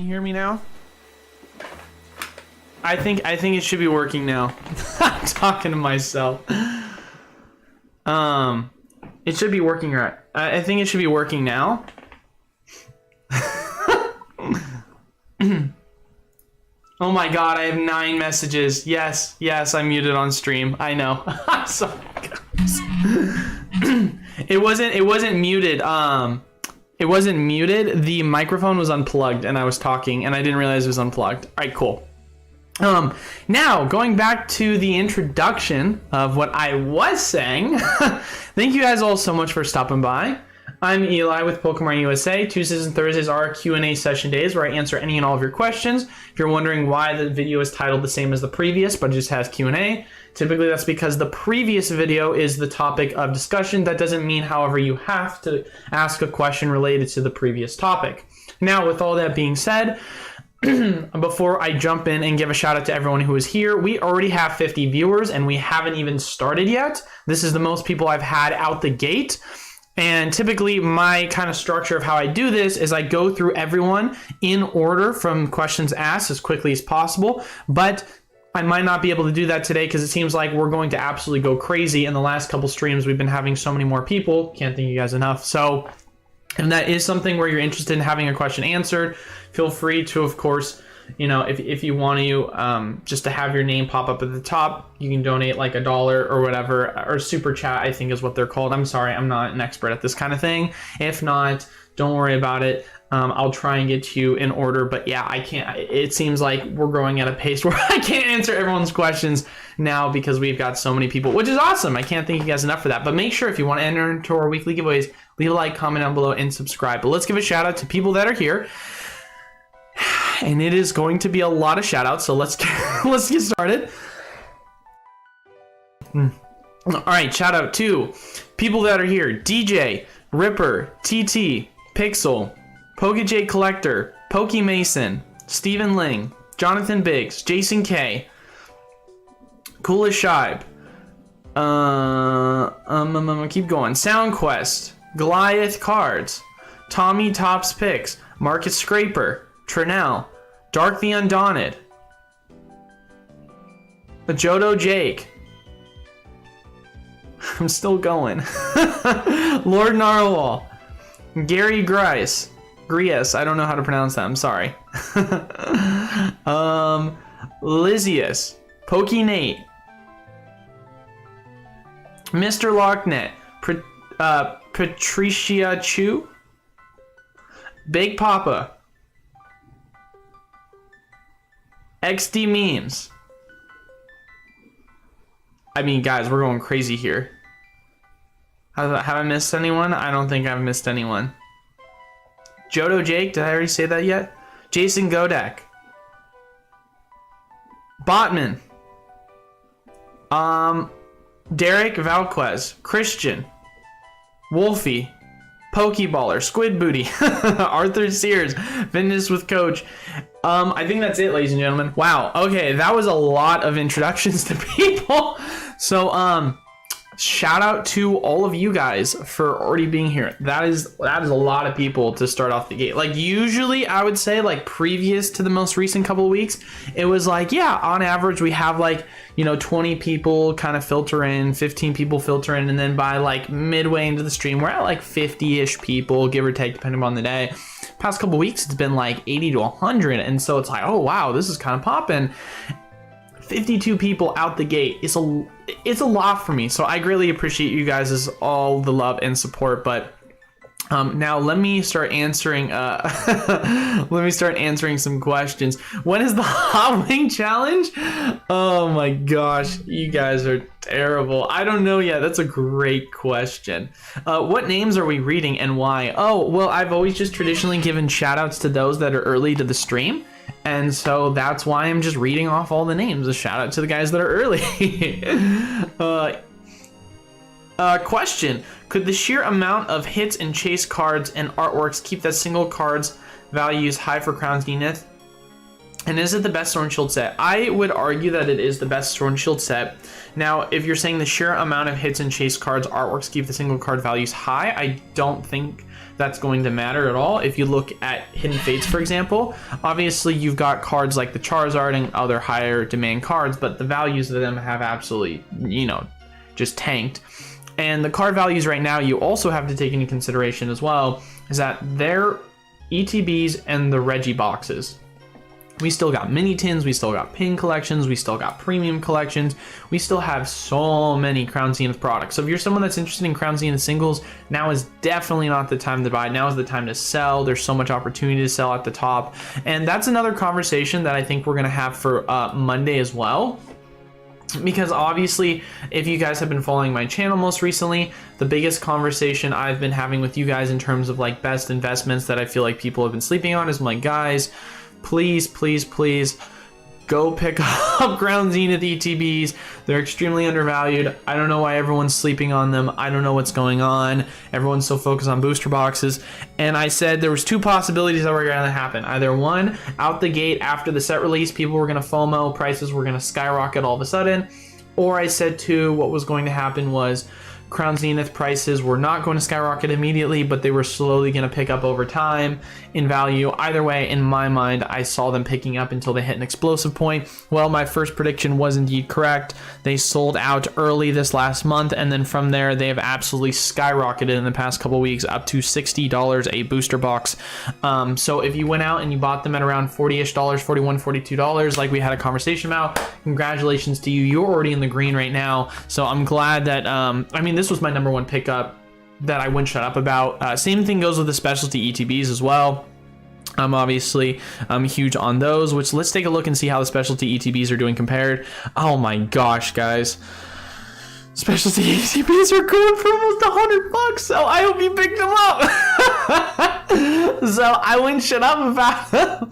you hear me now? I think it should be working now. I'm talking to myself. It should be working right. I think it should be working now. Oh my god, I have 9 messages. Yes, I'm muted on stream. I know. I'm sorry, guys. It wasn't muted. It wasn't muted. The microphone was unplugged and I was talking and I didn't realize it was unplugged. All right, cool. Now going back to the introduction of what I was saying. Thank you guys all so much for stopping by. I'm Eli with Pokemon USA. Tuesdays and Thursdays are our Q&A session days where I answer any and all of your questions. If you're wondering why the video is titled the same as the previous but it just has Q&A, typically that's because the previous video is the topic of discussion. That doesn't mean, however, you have to ask a question related to the previous topic. Now, with all that being said, before I jump in and give a shout out to everyone who is here, we already have 50 viewers and we haven't even started yet. This is the most people I've had out the gate. And typically my kind of structure of how I do this is I go through everyone in order from questions asked as quickly as possible. But I might not be able to do that today because it seems like we're going to absolutely go crazy. In the last couple streams, we've been having so many more people. Can't thank you guys enough. So if that is something where you're interested in having a question answered, feel free to, of course, you know, if you want to, just to have your name pop up at the top, you can donate like $1 or whatever, or super chat, I think is what they're called. I'm sorry, I'm not an expert at this kind of thing. If not, don't worry about it. I'll try and get to you in order, but yeah, I can't. It seems like we're growing at a pace where I can't answer everyone's questions now because we've got so many people, which is awesome. I can't thank you guys enough for that. But make sure if you want to enter into our weekly giveaways, leave a like, comment down below, and subscribe. But let's give a shout out to people that are here. And it is going to be a lot of shout outs, so let's get started. All right, shout out to people that are here: DJ, Ripper, TT, Pixel, PokeJ Collector, Pokemason, Stephen Ling, Jonathan Biggs, Jason K, Coolest Shibe, keep going, SoundQuest, Goliath Cards, Tommy Tops Picks, Marcus Scraper, Trinell, Dark the Undaunted, Jodo Jake, I'm still going, Lord Narwhal, Gary Grice, I don't know how to pronounce that, I'm sorry, Lysius, Pokey Nate, Mr. Locknet, Patricia Chu, Big Papa, XD Memes. I mean, guys, we're going crazy here. Have I missed anyone? I don't think I've missed anyone. Jodo Jake, did I already say that yet? Jason Godek. Botman. Derek Valquez. Christian. Wolfie. Pokeballer, Squid Booty, Arthur Sears, Fitness with Coach. I think that's it, ladies and gentlemen. Wow. Okay, that was a lot of introductions to people. So, shout out to all of you guys for already being here. That is a lot of people to start off the gate. Like usually I would say like previous to the most recent couple of weeks, it was like, yeah, on average we have like, you know, 20 people kind of filter in, 15 people filter in. And then by like midway into the stream, we're at like 50-ish people, give or take, depending on the day. Past couple of weeks, it's been like 80 to 100. And so it's like, oh, wow, this is kind of popping. 52 people out the gate. It's a lot for me, so I greatly appreciate you guys' all the love and support. But now let me start answering some questions. When is the Hot Wing Challenge? Oh my gosh, you guys are terrible. I don't know yet. That's a great question. What names are we reading and why? Oh, well, I've always just traditionally given shout outs to those that are early to the stream. And so that's why I'm just reading off all the names. A shout out to the guys that are early. Question. Could the sheer amount of hits and chase cards and artworks keep that single card's values high for Crown Zenith? And is it the best Sword and Shield set? I would argue that it is the best Sword and Shield set. Now, if you're saying the sheer amount of hits and chase cards, artworks keep the single card values high, I don't think that's going to matter at all. If you look at Hidden Fates, for example, obviously you've got cards like the Charizard and other higher demand cards, but the values of them have absolutely, you know, just tanked. And the card values right now, you also have to take into consideration as well, is that they're ETBs and the Reggie boxes. We still got mini tins, we still got pin collections, we still got premium collections, we still have so many Crown Zenith products. So if you're someone that's interested in Crown Zenith singles, now is definitely not the time to buy. Now is the time to sell. There's so much opportunity to sell at the top. And that's another conversation that I think we're gonna have for Monday as well. Because obviously, if you guys have been following my channel most recently, the biggest conversation I've been having with you guys in terms of like best investments that I feel like people have been sleeping on is, I'm like, guys, please, please, please go pick up Crown Zenith ETBs. They're extremely undervalued. I don't know why everyone's sleeping on them. I don't know what's going on. Everyone's so focused on booster boxes. And I said there was two possibilities that were going to happen. Either one, out the gate after the set release, people were going to FOMO, prices were going to skyrocket all of a sudden. Or I said two, what was going to happen was Crown Zenith prices were not going to skyrocket immediately, but they were slowly going to pick up over time in value. Either way, in my mind, I saw them picking up until they hit an explosive point. Well, my first prediction was indeed correct. They sold out early this last month, and then from there, they have absolutely skyrocketed in the past couple weeks up to $60 a booster box. So if you went out and you bought them at around $40-ish, $41, $42, like we had a conversation about, congratulations to you. You're already in the green right now. So I'm glad that, I mean, this was my number one pickup that I wouldn't shut up about. Same thing goes with the specialty ETBs as well. Obviously, I'm huge on those, which let's take a look and see how the specialty ETBs are doing compared. Oh my gosh, guys. Specialty ETBs are going for almost $100, so I hope you picked them up. So I wouldn't shut up about them.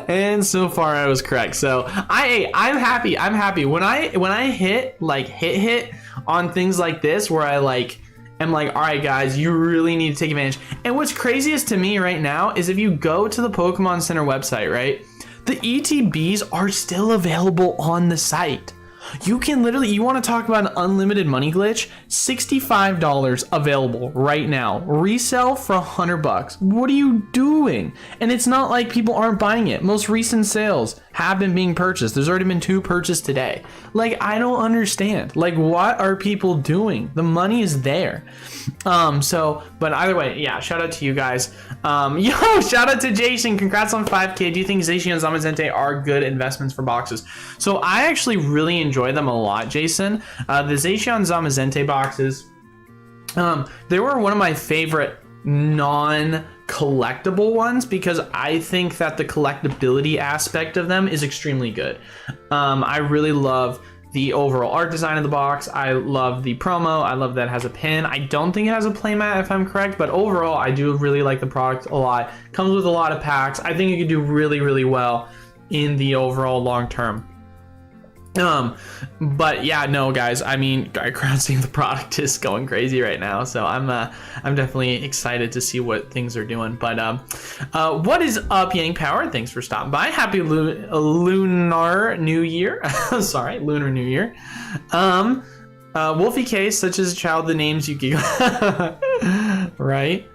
And so far I was correct. So I'm happy. I'm happy. When I hit on things like this where I am like, all right, guys, you really need to take advantage. And what's craziest to me right now is if you go to the Pokemon Center website, right, the ETBs are still available on the site. You can literally, you want to talk about an unlimited money glitch, $65 available right now. Resell for $100. What are you doing? And it's not like people aren't buying it. Most recent sales have been being purchased. There's already been 2 purchased today. Like, I don't understand. Like, what are people doing? The money is there. But either way, yeah, shout out to you guys. Shout out to Jason. Congrats on 5K. Do you think Zacian and Zamazenta are good investments for boxes? So I actually really enjoy them a lot, Jason. The Zacian and Zamazenta boxes, they were one of my favorite non-collectible ones because I think that the collectability aspect of them is extremely good. I really love the overall art design of the box. I love the promo. I love that it has a pin. I don't think it has a playmat if I'm correct, but overall I do really like the product a lot. Comes with a lot of packs. I think it could do really, really well in the overall long term. But yeah, no, guys, I mean, Crown Zenith, the product is going crazy right now, so I'm definitely excited to see what things are doing. But what is up, Yang Power? Thanks for stopping by. Happy Lunar New Year. Sorry, Lunar New Year. Wolfie Case, such as a child, the names you give. Right.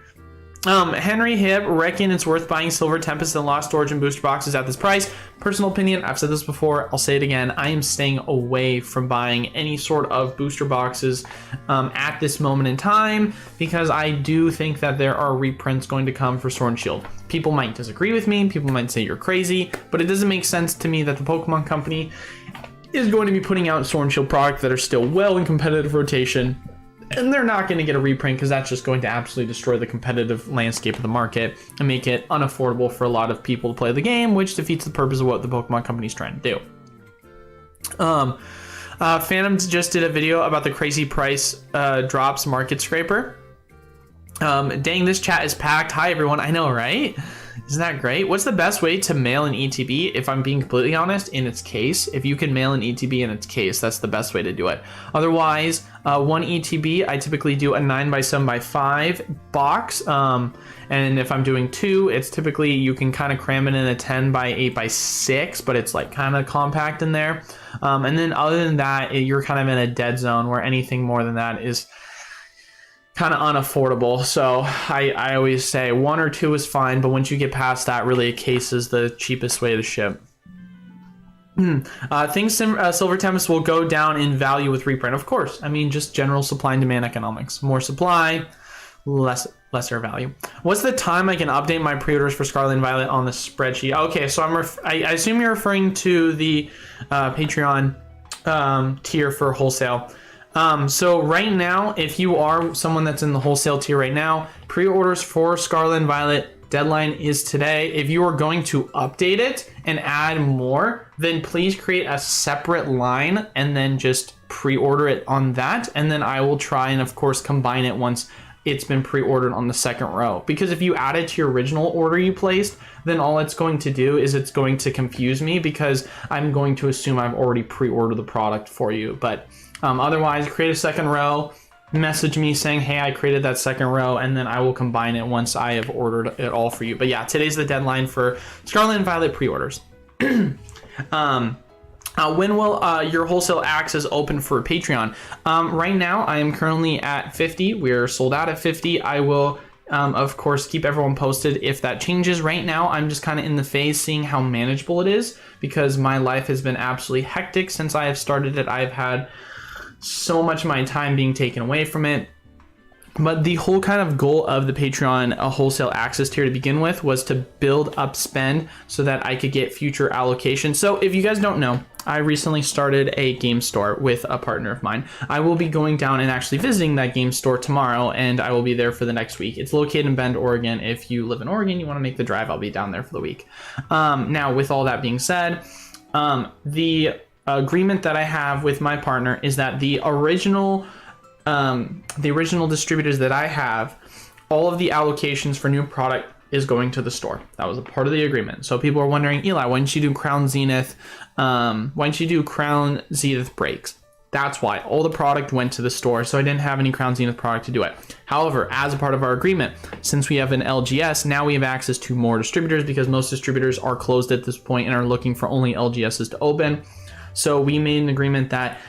Henry Hip, reckon it's worth buying Silver Tempest and Lost Storage and booster boxes at this price. Personal opinion, I've said this before, I'll say it again, I am staying away from buying any sort of booster boxes at this moment in time because I do think that there are reprints going to come for Sword and Shield. People might disagree with me, people might say you're crazy, but it doesn't make sense to me that the Pokemon Company is going to be putting out Sword and Shield products that are still well in competitive rotation. And they're not going to get a reprint because that's just going to absolutely destroy the competitive landscape of the market and make it unaffordable for a lot of people to play the game, which defeats the purpose of what the Pokemon Company is trying to do. Phantoms just did a video about the crazy price drops market scraper. Dang, this chat is packed. Hi, everyone. I know, right? Isn't that great? What's the best way to mail an ETB? If I'm being completely honest, in its case, if you can mail an ETB in its case, that's the best way to do it. Otherwise, one ETB, I typically do a 9x7x5 box. And if I'm doing 2, it's typically, you can kind of cram it in a 10x8x6, but it's like kind of compact in there. And then other than that, you're kind of in a dead zone where anything more than that is kind of unaffordable. So I always say 1 or 2 is fine, but once you get past that, really a case is the cheapest way to ship. Silver Tempest will go down in value with reprint. Of course. I mean, just general supply and demand economics. More supply, lesser value. What's the time I can update my pre-orders for Scarlet and Violet on the spreadsheet? Okay, so I assume you're referring to the Patreon tier for wholesale. So right now, if you are someone that's in the wholesale tier right now, pre-orders for Scarlet and Violet deadline is today. If you are going to update it and add more, then please create a separate line and then just pre-order it on that. And then I will try and of course combine it once it's been pre-ordered on the second row. Because if you add it to your original order you placed, then all it's going to do is it's going to confuse me because I'm going to assume I've already pre-ordered the product for you. But otherwise, create a second row, message me saying, hey, I created that second row, and then I will combine it once I have ordered it all for you. But yeah, today's the deadline for Scarlet and Violet pre-orders. When will your wholesale access open for Patreon? Right now, I am currently at 50. We're sold out at 50. I will, of course, keep everyone posted if that changes. Right now, I'm just kind of in the phase seeing how manageable it is because my life has been absolutely hectic since I have started it. I've had so much of my time being taken away from it. But the whole kind of goal of the Patreon wholesale access tier to begin with was to build up spend so that I could get future allocations. So if you guys don't know, I recently started a game store with a partner of mine. I will be going down and actually visiting that game store tomorrow, and I will be there for the next week. It's located in Bend, Oregon. If you live in Oregon, you want to make the drive, I'll be down there for the week. Now, with all that being said, the agreement that I have with my partner is that the original distributors that I have, all of the allocations for new product is going to the store. That was a part of the agreement. So people are wondering, Eli, why didn't you do Crown Zenith? Why didn't you do Crown Zenith breaks? That's why all the product went to the store. So I didn't have any Crown Zenith product to do it. However, as a part of our agreement, since we have an LGS, now we have access to more distributors because most distributors are closed at this point and are looking for only LGSs to open. So we made an agreement that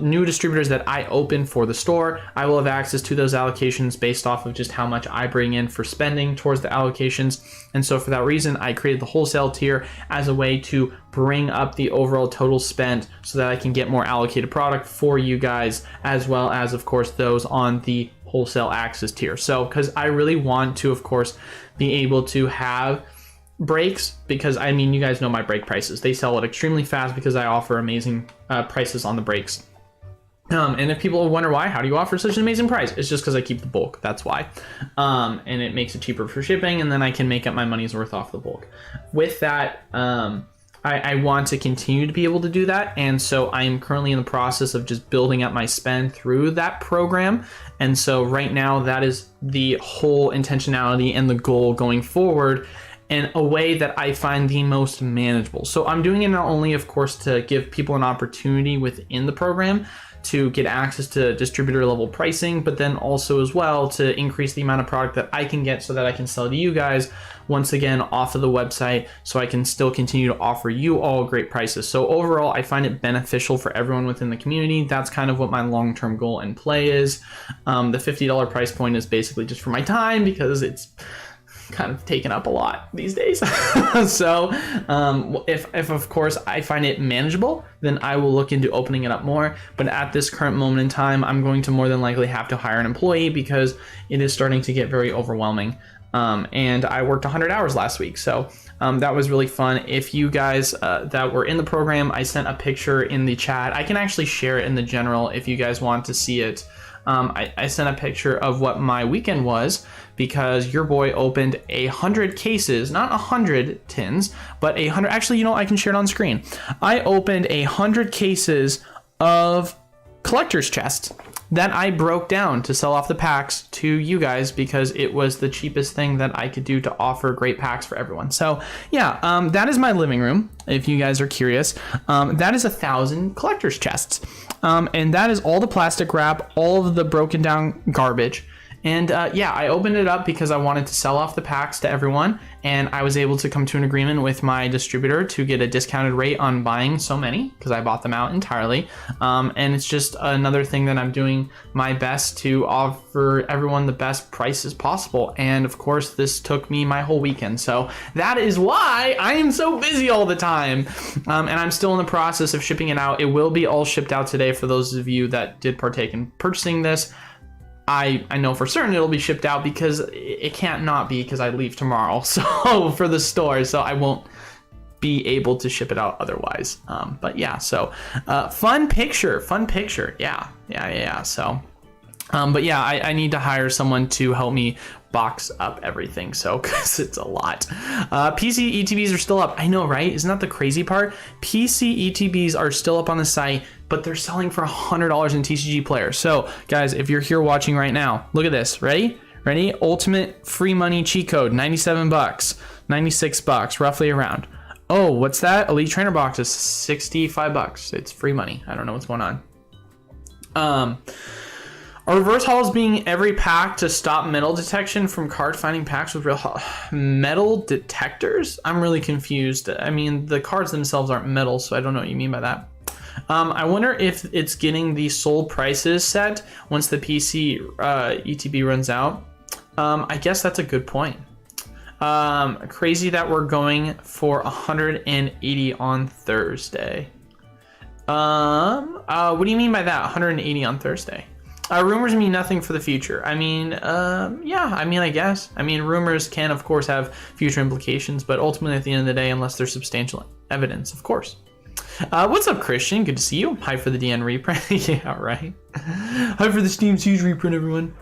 new distributors that I open for the store, I will have access to those allocations based off of just how much I bring in for spending towards the allocations. And so for that reason, I created the wholesale tier as a way to bring up the overall total spend so that I can get more allocated product for you guys, as well as, of course, those on the wholesale access tier. So because I really want to, of course, be able to have breaks, because I mean, you guys know my break prices. They sell it extremely fast because I offer amazing prices on the breaks. And if people wonder why, how do you offer such an amazing price? It's just because I keep the bulk. That's why. And it makes it cheaper for shipping, and then I can make up my money's worth off the bulk. With that, I want to continue to be able to do that. And so I am currently in the process of just building up my spend through that program. And so right now, that is the whole intentionality and the goal going forward, in a way that I find the most manageable. So I'm doing it not only, of course, to give people an opportunity within the program to get access to distributor level pricing, but then also as well to increase the amount of product that I can get so that I can sell to you guys once again off of the website, so I can still continue to offer you all great prices. So overall, I find it beneficial for everyone within the community. That's kind of what my long-term goal and play is. The $50 price point is basically just for my time because it's kind of taken up a lot these days. So if of course I find it manageable, then I will look into opening it up more. But at this current moment in time, I'm going to more than likely have to hire an employee because it is starting to get very overwhelming. And I worked 100 hours last week. So that was really fun. If you guys that were in the program, I sent a picture in the chat. I can actually share it in the general if you guys want to see it. I sent a picture of what my weekend was because your boy opened 100 cases, not 100 tins, but 100. Actually, you know, I can share it on screen. I opened 100 cases of collector's chests that I broke down to sell off the packs to you guys because it was the cheapest thing that I could do to offer great packs for everyone. So yeah, that is my living room. If you guys are curious, that is 1,000 collector's chests. And that is all the plastic wrap, all of the broken down garbage. And yeah, I opened it up because I wanted to sell off the packs to everyone, and I was able to come to an agreement with my distributor to get a discounted rate on buying so many because I bought them out entirely. And it's just another thing that I'm doing my best to offer everyone the best prices possible. And of course, this took me my whole weekend. So that is why I am so busy all the time. And I'm still in the process of shipping it out. It will be all shipped out today for those of you that did partake in purchasing this. I know for certain it'll be shipped out because it can't not be, because I leave tomorrow so for the store, so I won't be able to ship it out otherwise. But yeah, so fun picture, yeah. So but yeah, I need to hire someone to help me box up everything, so because it's a lot. PC ETBs are still up. I know, right? Isn't that the crazy part? PC ETBs are still up on the site, but they're selling for $100 in TCG Player. So guys, if you're here watching right now, look at this. Ready? Ultimate free money cheat code, 97 bucks, 96 bucks, roughly around. Oh, what's that? Elite Trainer box is 65 bucks. It's free money. I don't know what's going on. Are reverse hauls being every pack to stop metal detection from card finding packs with real metal detectors? I'm really confused. I mean, the cards themselves aren't metal, so I don't know what you mean by that. I wonder if it's getting the sold prices set once the PC ETB runs out. I guess that's a good point. Crazy that we're going for 180 on Thursday. What do you mean by that? 180 on Thursday? Rumors mean nothing for the future. I mean, yeah, I guess. Rumors can, of course, have future implications, but ultimately, at the end of the day, unless there's substantial evidence, of course. What's up, Christian? Good to see you. Hi for the DN reprint. Yeah, right. Hi for the Steam Siege reprint, everyone.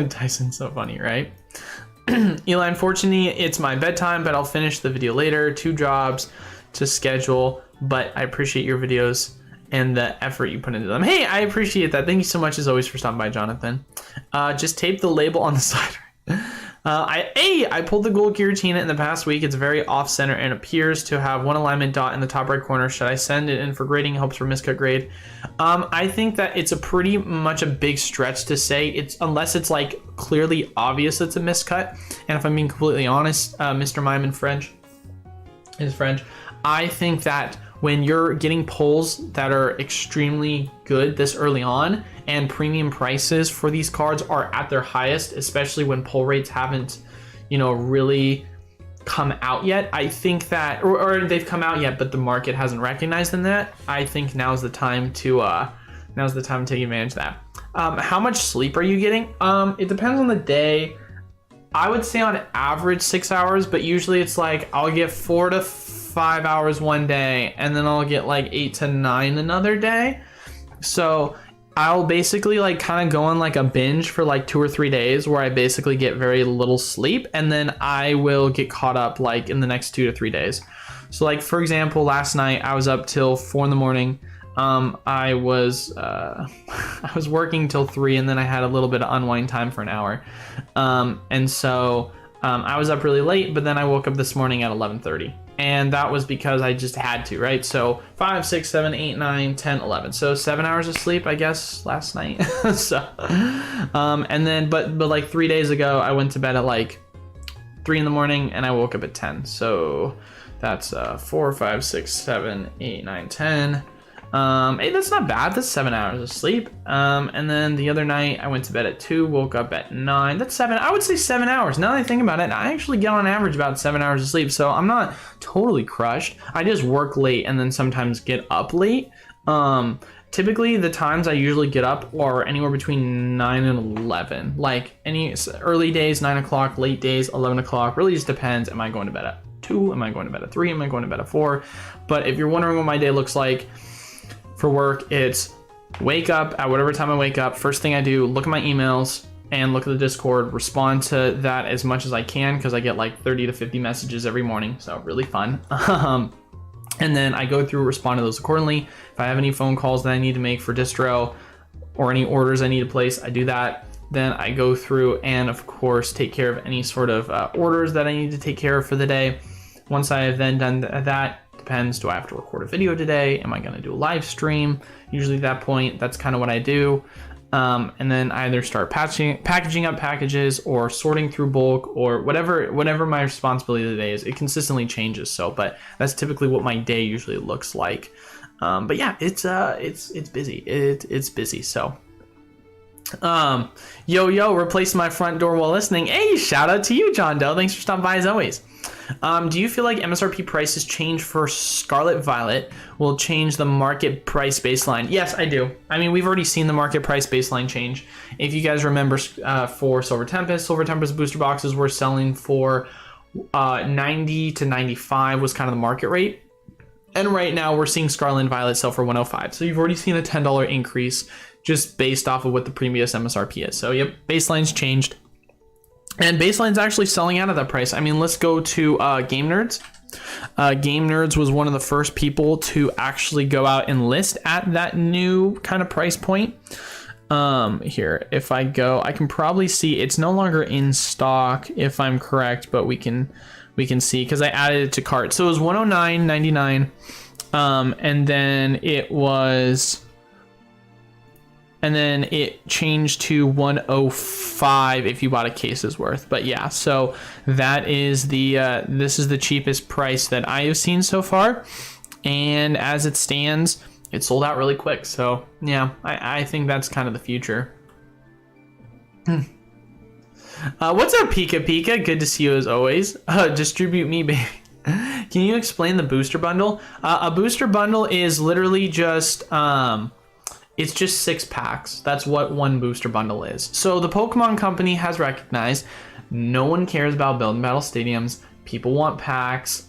Tyson's so funny, right? Eli, unfortunately, it's my bedtime, but I'll finish the video later. 2 jobs to schedule, but I appreciate your videos and the effort you put into them. Hey, I appreciate that. Thank you so much as always for stopping by, Jonathan. Just tape the label on the side. I pulled the gold guillotine in the past week. It's very off center and appears to have one alignment dot in the top right corner. Should I send it in for grading? Hopes for miscut grade. I think that it's a pretty much a big stretch to say it's, unless it's like clearly obvious it's a miscut. And if I'm being completely honest, Mr. Mime in French is French. I think that when you're getting pulls that are extremely good this early on and premium prices for these cards are at their highest, especially when pull rates haven't, really come out yet. I think that, or they've come out yet, but the market hasn't recognized them that. I think now's the time to take advantage of that. How much sleep are you getting? It depends on the day. I would say on average 6 hours, but usually it's like I'll get 4 to 5 hours one day and then I'll get like 8 to 9 another day. So I'll basically like kind of go on like a binge for like 2 or 3 days where I basically get very little sleep, and then I will get caught up like in the next 2 to 3 days. So like, for example, last night I was up till 4 in the morning. I was working till 3, and then I had a little bit of unwind time for an hour. And so I was up really late, but then I woke up this morning at 11:30. And that was because I just had to, right? So 5, 6, 7, 8, 9, 10, 11. So 7 hours of sleep, I guess, last night. So, and then, but like 3 days ago, I went to bed at like 3 in the morning and I woke up at 10. So that's 4, 5, 6, 7, 8, 9, 10. Hey, that's not bad. That's 7 hours of sleep. And then the other night I went to bed at 2, woke up at 9. That's 7. I would say 7 hours. Now that I think about it, I actually get on average about 7 hours of sleep. So I'm not totally crushed. I just work late and then sometimes get up late. Typically the times I usually get up are anywhere between 9 and 11. Like any early days, 9 o'clock, late days, 11 o'clock. Really just depends. Am I going to bed at 2? Am I going to bed at 3? Am I going to bed at 4? But if you're wondering what my day looks like, for work, it's wake up at whatever time I wake up. First thing I do, look at my emails and look at the Discord, respond to that as much as I can because I get like 30 to 50 messages every morning. So really fun. And then I go through, respond to those accordingly. If I have any phone calls that I need to make for distro or any orders I need to place, I do that. Then I go through and of course take care of any sort of orders that I need to take care of for the day. Once I have then done that, depends, do I have to record a video today? Am I going to do a live stream? Usually at that point, that's kind of what I do. and then either start packaging up packages or sorting through bulk or whatever my responsibility of the day is. It consistently changes. So, but that's typically what my day usually looks like. But yeah, it's busy. It's busy. So, yo, replace my front door while listening. Hey, shout out to you, John Doe. Thanks for stopping by as always. Do you feel like MSRP prices change for Scarlet Violet will change the market price baseline? Yes, I do. I mean, we've already seen the market price baseline change. If you guys remember, for Silver Tempest booster boxes were selling for 90 to 95 was kind of the market rate. And right now we're seeing Scarlet and Violet sell for 105. So you've already seen a $10 increase just based off of what the previous MSRP is. So yep, baseline's changed. And baseline's actually selling out of that price. I mean, let's go to Game Nerds. Game Nerds was one of the first people to actually go out and list at that new kind of price point. Here, if I go, I can probably see it's no longer in stock if I'm correct, but we can see because I added it to cart. So it was $109.99, and then it changed to 105 if you bought a case's worth. But yeah, so that is this is the cheapest price that I have seen so far, and as it stands, it sold out really quick. So yeah, I think that's kind of the future. What's up, Pika Pika? Good to see you as always. Distribute me, baby. Can you explain the booster bundle? A booster bundle is literally just it's just 6 packs. That's what one booster bundle is. So the Pokemon Company has recognized no one cares about build and battle stadiums. People want packs.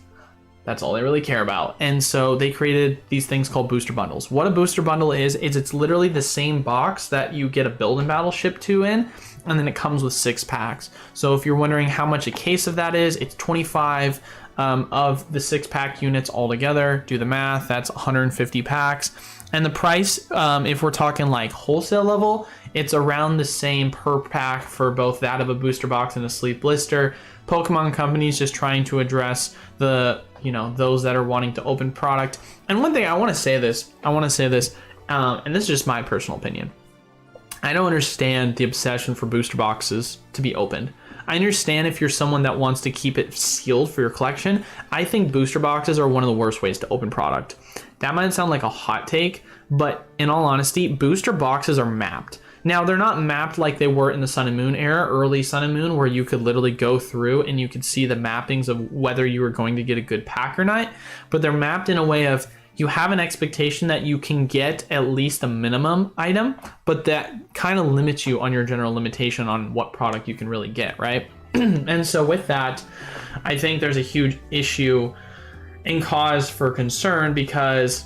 That's all they really care about. And so they created these things called booster bundles. What a booster bundle is it's literally the same box that you get a build and battle ship to in, and then it comes with 6 packs. So if you're wondering how much a case of that is, it's 25 of the 6-pack units all together. Do the math, that's 150 packs. And the price, if we're talking like wholesale level, it's around the same per pack for both that of a booster box and a sleeve blister. Pokemon Company's just trying to address the, those that are wanting to open product. And one thing I want to say this, and this is just my personal opinion. I don't understand the obsession for booster boxes to be opened. I understand if you're someone that wants to keep it sealed for your collection. I think booster boxes are one of the worst ways to open product. That might sound like a hot take, but in all honesty, booster boxes are mapped. Now, they're not mapped like they were in the Sun and Moon era, early Sun and Moon, where you could literally go through and you could see the mappings of whether you were going to get a good pack or not. But they're mapped in a way of you have an expectation that you can get at least a minimum item, but that kind of limits you on your general limitation on what product you can really get, right? And so with that, I think there's a huge issue and cause for concern, because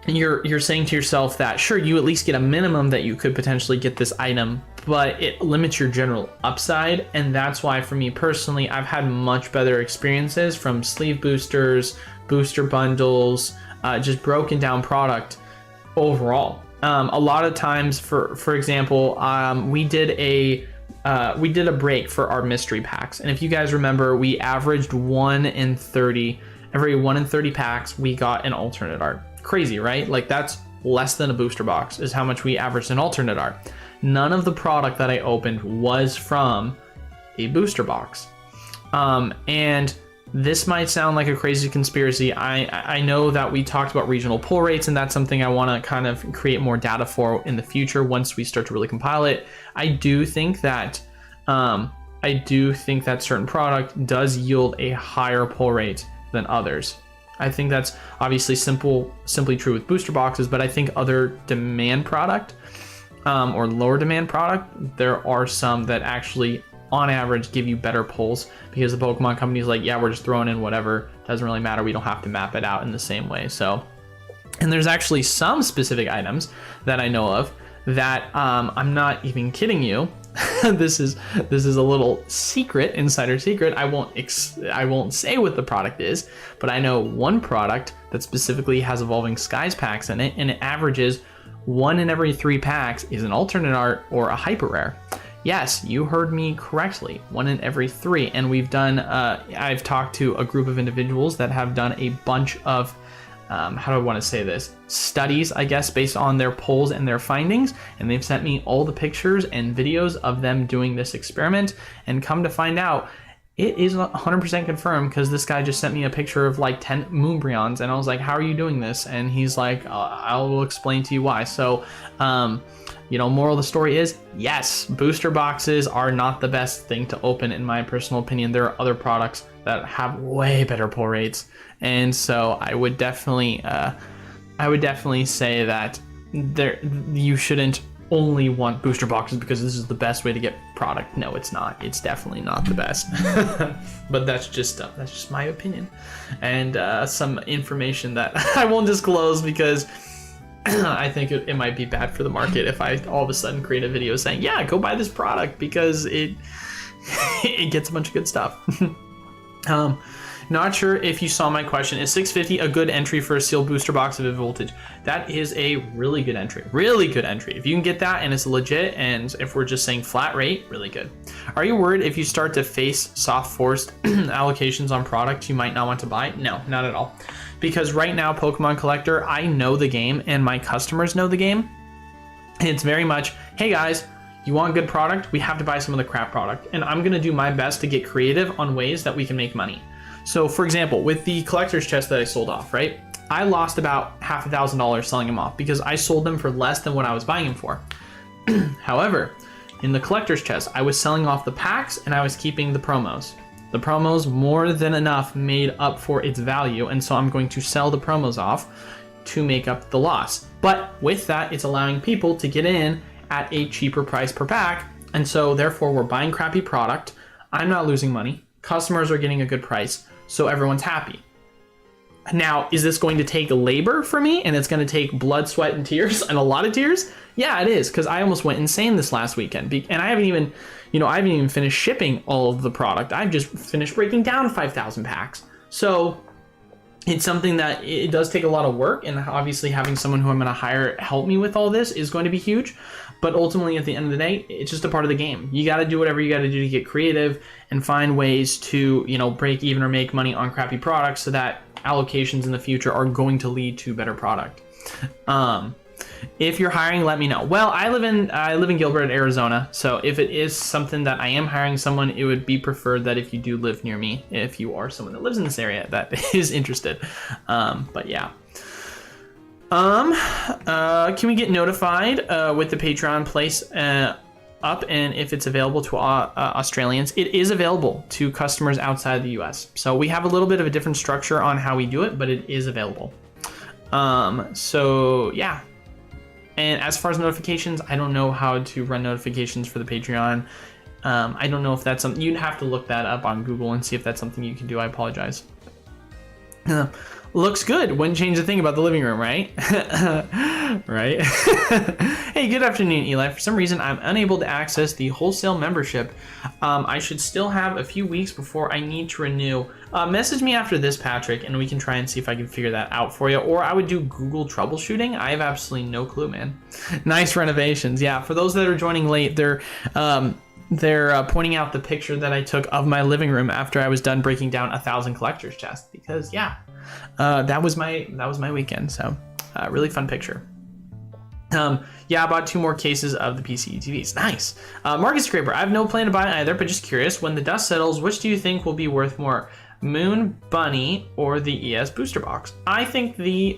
you're saying to yourself that sure, you at least get a minimum that you could potentially get this item, but it limits your general upside. And that's why for me personally, I've had much better experiences from sleeve boosters, booster bundles, just broken down product overall. A lot of times, for example, we did a break for our mystery packs, and if you guys remember, we averaged 1 in 30. Every 1 in 30 packs, we got an alternate art. Crazy, right? Like, that's less than a booster box is how much we averaged in alternate art. None of the product that I opened was from a booster box. And this might sound like a crazy conspiracy. I know that we talked about regional pull rates, and that's something I want to kind of create more data for in the future once we start to really compile it. I do think that certain product does yield a higher pull rate than others. I think that's obviously simply true with booster boxes, but I think other demand product or lower demand product, there are some that actually on average give you better pulls, because the Pokemon Company is like, yeah, we're just throwing in whatever, doesn't really matter, we don't have to map it out in the same way. So, and there's actually some specific items that I know of that I'm not even kidding you. This is a little secret, insider secret. I won't say what the product is, but I know one product that specifically has Evolving Skies packs in it, and it averages 1 in every 3 packs is an alternate art or a hyper rare. Yes, you heard me correctly, 1 in every 3. And we've done, I've talked to a group of individuals that have done a bunch of how do I want to say this, studies, I guess, based on their polls and their findings, and they've sent me all the pictures and videos of them doing this experiment, and come to find out, it is 100% confirmed, because this guy just sent me a picture of like 10 Moonbryons, and I was like, how are you doing this? And he's like, I will explain to you why. So, you know, moral of the story is, yes, booster boxes are not the best thing to open, in my personal opinion. There are other products that have way better pull rates, and so I would definitely say that you shouldn't only want booster boxes because this is the best way to get product. No, it's not. It's definitely not the best. But that's just my opinion, and some information that I won't disclose because I think it might be bad for the market if I all of a sudden create a video saying, yeah, go buy this product, because it gets a bunch of good stuff. Not sure if you saw my question. Is 650 a good entry for a sealed booster box of voltage? That is a really good entry. Really good entry. If you can get that and it's legit, and if we're just saying flat rate, really good. Are you worried if you start to face soft forced allocations on products you might not want to buy? No, not at all. Because right now, Pokemon Collector, I know the game and my customers know the game. It's very much, hey guys, you want good product? We have to buy some of the crap product. And I'm gonna do my best to get creative on ways that we can make money. So for example, with the collector's chest that I sold off, right? I lost about $1,000 selling them off because I sold them for less than what I was buying them for. However, in the collector's chest, I was selling off the packs and I was keeping the promos. The promos more than enough made up for its value, and so I'm going to sell the promos off to make up the loss. But with that, it's allowing people to get in at a cheaper price per pack, and so therefore we're buying crappy product. I'm not losing money. Customers are getting a good price, so everyone's happy. Now, is this going to take labor for me, and it's going to take blood, sweat, and tears, and a lot of tears? Yeah, it is, because I almost went insane this last weekend, and I haven't even finished shipping all of the product. I've just finished breaking down 5,000 packs. So it's something that it does take a lot of work, and obviously having someone who I'm going to hire help me with all this is going to be huge. But ultimately, at the end of the day, it's just a part of the game. You got to do whatever you got to do to get creative and find ways to, break even or make money on crappy products, so that allocations in the future are going to lead to better product. If you're hiring, let me know. Well, I live in Gilbert, Arizona, so if it is something that I am hiring someone, it would be preferred that if you do live near me, if you are someone that lives in this area that is interested. But yeah. Can we get notified with the Patreon place up, and if it's available to Australians? It is available to customers outside the US. So we have a little bit of a different structure on how we do it, but it is available. So yeah. And as far as notifications, I don't know how to run notifications for the Patreon. I don't know if that's something, you'd have to look that up on Google and see if that's something you can do. I apologize. Looks good. Wouldn't change a thing about the living room, right? Right? Hey, good afternoon, Eli. For some reason, I'm unable to access the wholesale membership. I should still have a few weeks before I need to renew. Message me after this, Patrick, and we can try and see if I can figure that out for you. Or I would do Google troubleshooting. I have absolutely no clue, man. Nice renovations. Yeah, for those that are joining late, they're pointing out the picture that I took of my living room after I was done breaking down 1,000 collector's chests, because yeah, that was my weekend. So really fun picture. Yeah, I bought 2 more cases of the PC TVs. Nice. Market Scraper, I have no plan to buy either, but just curious, when the dust settles, which do you think will be worth more, Moon Bunny or the ES booster box? I think the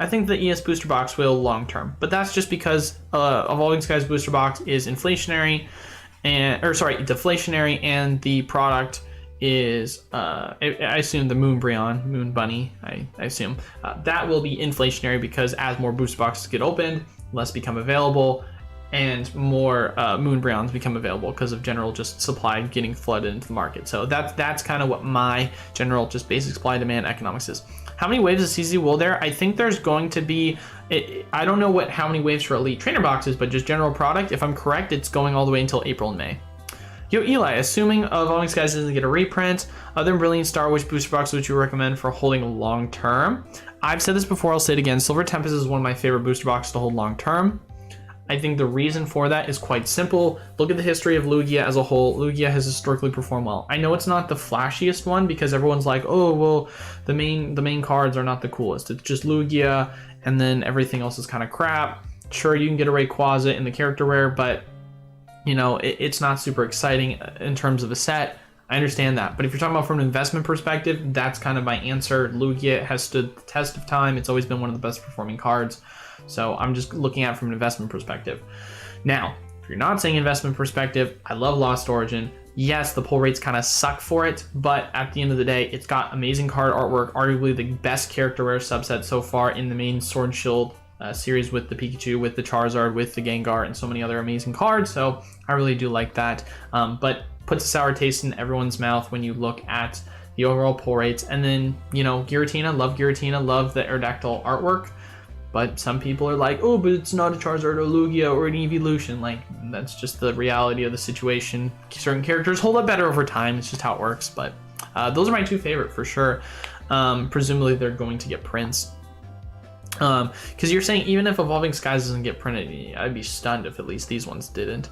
ES booster box will long term, but that's just because Evolving Skies booster box is deflationary, and the product is I assume the Moon Bunny, I assume that will be inflationary, because as more booster boxes get opened, less become available, and more Moonbryons become available because of general just supply getting flooded into the market. So that's kind of what my general just basic supply demand economics is. How many waves of CZ will there? I think there's going to be, I don't know how many waves for Elite Trainer boxes, but just general product, if I'm correct, it's going all the way until April and May. Yo, Eli, assuming Evolving Skies doesn't get a reprint, other than Brilliant Star, which booster box would you recommend for holding long term? I've said this before, I'll say it again. Silver Tempest is one of my favorite booster boxes to hold long term. I think the reason for that is quite simple. Look at the history of Lugia as a whole. Lugia has historically performed well. I know it's not the flashiest one because everyone's like, oh, well, the main cards are not the coolest. It's just Lugia, and then everything else is kind of crap. Sure, you can get a Rayquaza in the character rare, but you know, it's not super exciting in terms of a set. I understand that. But if you're talking about from an investment perspective, that's kind of my answer. Lugia has stood the test of time. It's always been one of the best performing cards. So I'm just looking at it from an investment perspective. Now, if you're not saying investment perspective, I love Lost Origin. Yes, the pull rates kind of suck for it, but at the end of the day, it's got amazing card artwork, arguably the best character rare subset so far in the main Sword and Shield series, with the Pikachu, with the Charizard, with the Gengar, and so many other amazing cards. So I really do like that. But puts a sour taste in everyone's mouth when you look at the overall pull rates. And then, you know, Giratina, love the Aerodactyl artwork. But some people are like, oh, but it's not a Charizard or Lugia or an evolution. Like, that's just the reality of the situation. Certain characters hold up better over time. It's just how it works. But those are my two favorite for sure. Presumably they're going to get prints. Because you're saying even if Evolving Skies doesn't get printed, I'd be stunned if at least these ones didn't.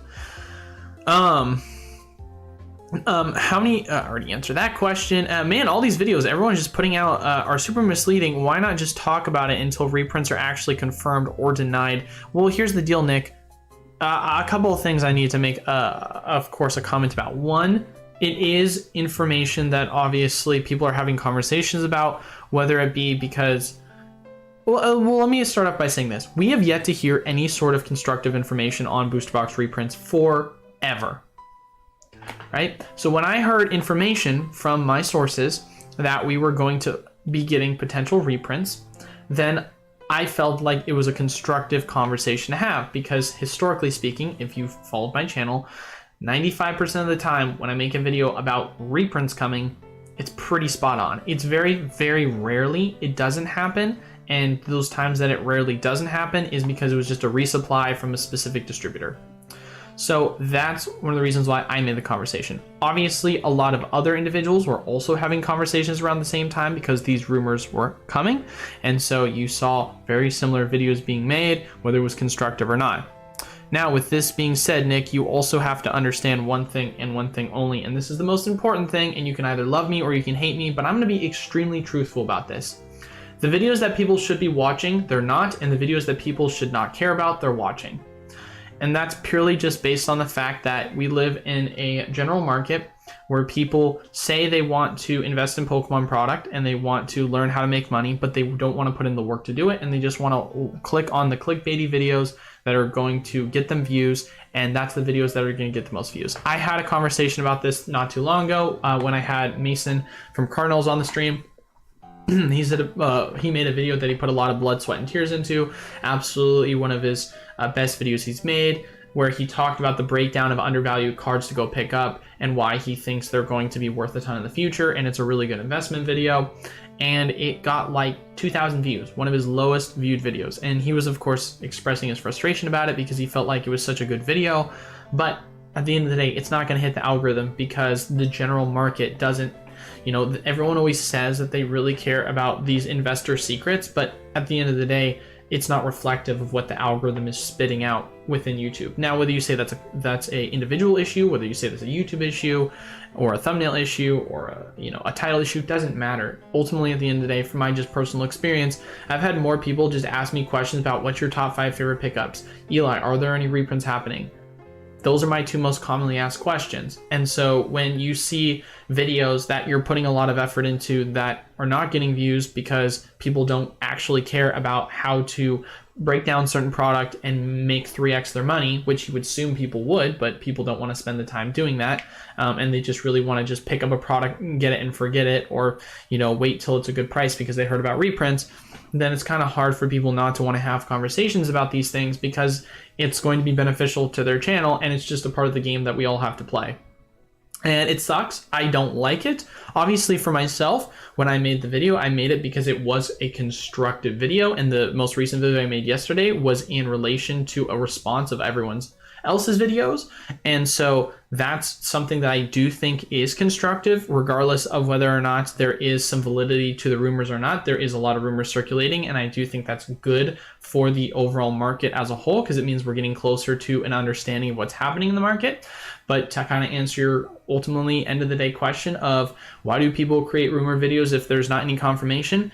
How many, I already answered that question. Man, all these videos everyone's just putting out are super misleading. Why not just talk about it until reprints are actually confirmed or denied? Well, here's the deal, Nick. A couple of things I need to make, of course, a comment about. One, it is information that obviously people are having conversations about, whether it be because... Well, let me start off by saying this. We have yet to hear any sort of constructive information on booster box reprints forever. Right? So when I heard information from my sources that we were going to be getting potential reprints, then I felt like it was a constructive conversation to have, because historically speaking, if you've followed my channel, 95% of the time when I make a video about reprints coming, it's pretty spot on. It's very, very rarely it doesn't happen. And those times that it rarely doesn't happen is because it was just a resupply from a specific distributor. So that's one of the reasons why I made the conversation. Obviously, a lot of other individuals were also having conversations around the same time because these rumors were coming. And so you saw very similar videos being made, whether it was constructive or not. Now, with this being said, Nick, you also have to understand one thing and one thing only. And this is the most important thing, and you can either love me or you can hate me, but I'm going to be extremely truthful about this. The videos that people should be watching, they're not, and the videos that people should not care about, they're watching. And that's purely just based on the fact that we live in a general market where people say they want to invest in Pokemon product and they want to learn how to make money, but they don't want to put in the work to do it, and they just want to click on the clickbaity videos that are going to get them views, and that's the videos that are going to get the most views. I had a conversation about this not too long ago when I had Mason from Cardinals on the stream. He said he made a video that he put a lot of blood, sweat, and tears into. Absolutely one of his best videos he's made, where he talked about the breakdown of undervalued cards to go pick up and why he thinks they're going to be worth a ton in the future. And it's a really good investment video. And it got like 2,000 views, one of his lowest viewed videos. And he was, of course, expressing his frustration about it because he felt like it was such a good video. But at the end of the day, it's not going to hit the algorithm because the general market doesn't. You know, everyone always says that they really care about these investor secrets, but at the end of the day, it's not reflective of what the algorithm is spitting out within YouTube. Now, whether you say that's a individual issue, whether you say that's a YouTube issue, or a thumbnail issue, or a title issue, doesn't matter. Ultimately, at the end of the day, from my just personal experience, I've had more people just ask me questions about what's your top 5 favorite pickups. Eli, are there any reprints happening? Those are my 2 most commonly asked questions. And so when you see videos that you're putting a lot of effort into that are not getting views because people don't actually care about how to break down certain product and make 3x their money, which you would assume people would, but people don't want to spend the time doing that. And they just really want to just pick up a product and get it and forget it, or, wait till it's a good price because they heard about reprints. Then it's kind of hard for people not to want to have conversations about these things because it's going to be beneficial to their channel, and it's just a part of the game that we all have to play. And it sucks. I don't like it. Obviously, for myself, when I made the video, I made it because it was a constructive video, and the most recent video I made yesterday was in relation to a response of everyone's else's videos. And so that's something that I do think is constructive, regardless of whether or not there is some validity to the rumors or not. There is a lot of rumors circulating, and I do think that's good for the overall market as a whole, because it means we're getting closer to an understanding of what's happening in the market. But to kind of answer your ultimately end of the day question of why do people create rumor videos if there's not any confirmation?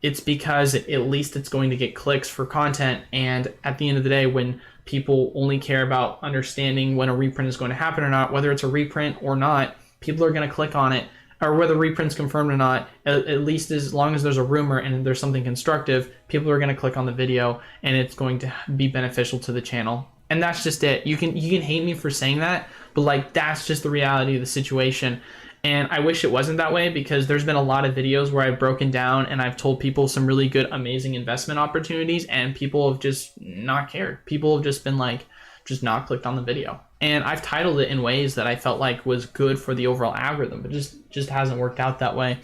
It's because at least it's going to get clicks for content. And at the end of the day, when people only care about understanding when a reprint is going to happen or not, whether it's a reprint or not, people are going to click on it, or whether reprint's confirmed or not, at least as long as there's a rumor and there's something constructive, people are going to click on the video and it's going to be beneficial to the channel. And that's just it. You can hate me for saying that, but like that's just the reality of the situation. And I wish it wasn't that way, because there's been a lot of videos where I've broken down and I've told people some really good, amazing investment opportunities, and people have just not cared. People have just been like, just not clicked on the video. And I've titled it in ways that I felt like was good for the overall algorithm, but just hasn't worked out that way.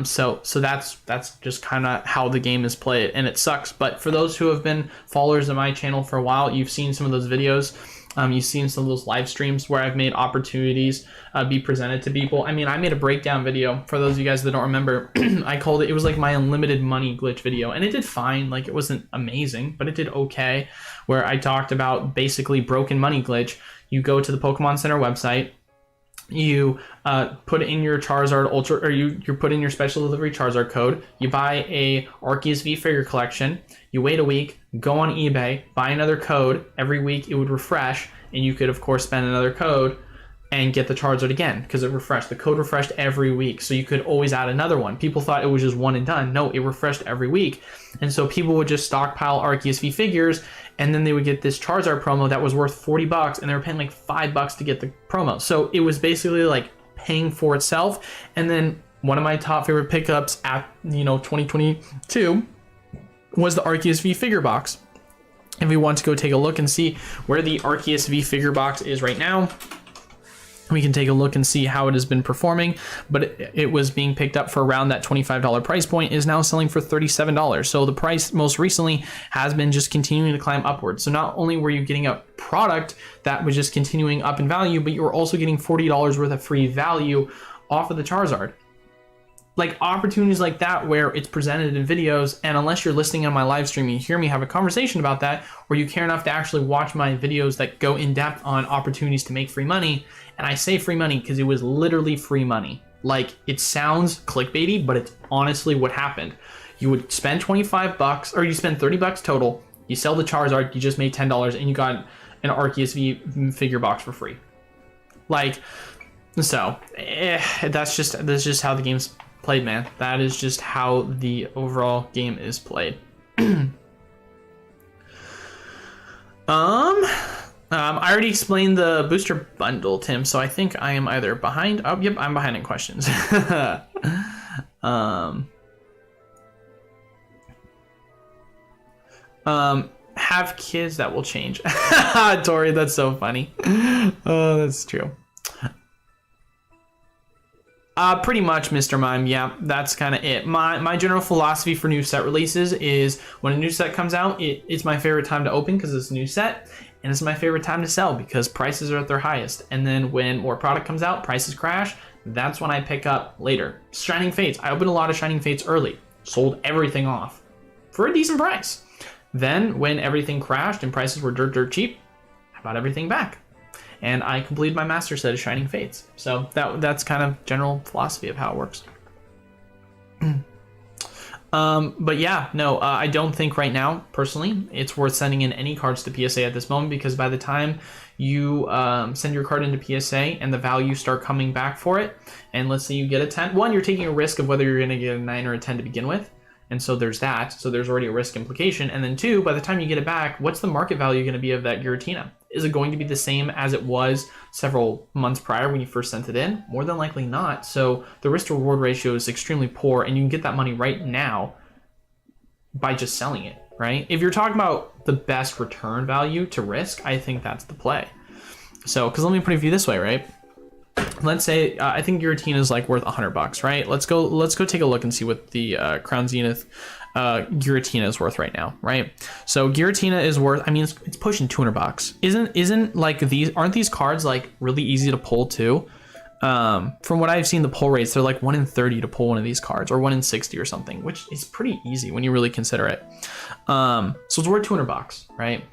So that's just kind of how the game is played, and it sucks. But for those who have been followers of my channel for a while, you've seen some of those videos. You've seen some of those live streams where I've made opportunities be presented to people. I mean, I made a breakdown video for those of you guys that don't remember. I called it was like my unlimited money glitch video, and it did fine. Like, it wasn't amazing, but it did okay, where I talked about basically broken money glitch. You go to the Pokemon Center website, you put in your Charizard Ultra, or you put in your special delivery Charizard code, you buy a Arceus V figure collection, you wait a week, go on eBay, buy another code, every week it would refresh, and you could of course spend another code and get the Charizard again, because it refreshed. The code refreshed every week, so you could always add another one. People thought it was just one and done. No, it refreshed every week. And so people would just stockpile Arceus V figures, and then they would get this Charizard promo that was worth $40, and they were paying like $5 to get the promo. So it was basically like paying for itself. And then one of my top favorite pickups at 2022 was the Arceus V figure box. If we want to go take a look and see where the Arceus V figure box is right now, we can take a look and see how it has been performing. But it was being picked up for around that $25 price point, is now selling for $37. So the price most recently has been just continuing to climb upwards. So not only were you getting a product that was just continuing up in value, but you were also getting $40 worth of free value off of the Charizard. Like, opportunities like that where it's presented in videos, and unless you're listening on my live stream, you hear me have a conversation about that, or you care enough to actually watch my videos that go in depth on opportunities to make free money. And I say free money because it was literally free money. Like, it sounds clickbaity, but it's honestly what happened. You would spend $25, or you spend $30 total, you sell the Charizard, you just made $10, and you got an Arceus V figure box for free. Like, so that's just how the game's played, man. That is just how the overall game is played. I already explained the booster bundle, Tim, so I think I am either behind. Oh, yep, I'm behind in questions. Have kids that will change. Tori, that's so funny. Oh, that's true. Pretty much, Mr. Mime. Yeah, that's kind of it. My general philosophy for new set releases is when a new set comes out, it's my favorite time to open because it's a new set, and it's my favorite time to sell because prices are at their highest. And then when more product comes out, prices crash. That's when I pick up later. Shining Fates. I opened a lot of Shining Fates early, sold everything off for a decent price. Then when everything crashed and prices were dirt cheap, I bought everything back. And I completed my master set of Shining Fates. So that's kind of general philosophy of how it works. But yeah, no, I don't think right now, personally, it's worth sending in any cards to PSA at this moment, because by the time you send your card into PSA and the values start coming back for it, and let's say you get a 10, one, you're taking a risk of whether you're going to get a 9 or a 10 to begin with. And so there's that. So there's already a risk implication. And then two, by the time you get it back, what's the market value going to be of that Giratina? Is it going to be the same as it was several months prior when you first sent it in? More than likely not. So the risk to reward ratio is extremely poor, and you can get that money right now by just selling it, right? If you're talking about the best return value to risk, I think that's the play. So, because let me put it for you this way, right? let's say I think Giratina is like worth $100, right? Let's go take a look and see what the Crown Zenith Giratina is worth right now, right? So Giratina is worth, I mean, it's pushing $200. Isn't like aren't these cards like really easy to pull too? From what I've seen, the pull rates, they're like 1 in 30 to pull one of these cards, or 1 in 60 or something, which is pretty easy when you really consider it. So it's worth $200, right?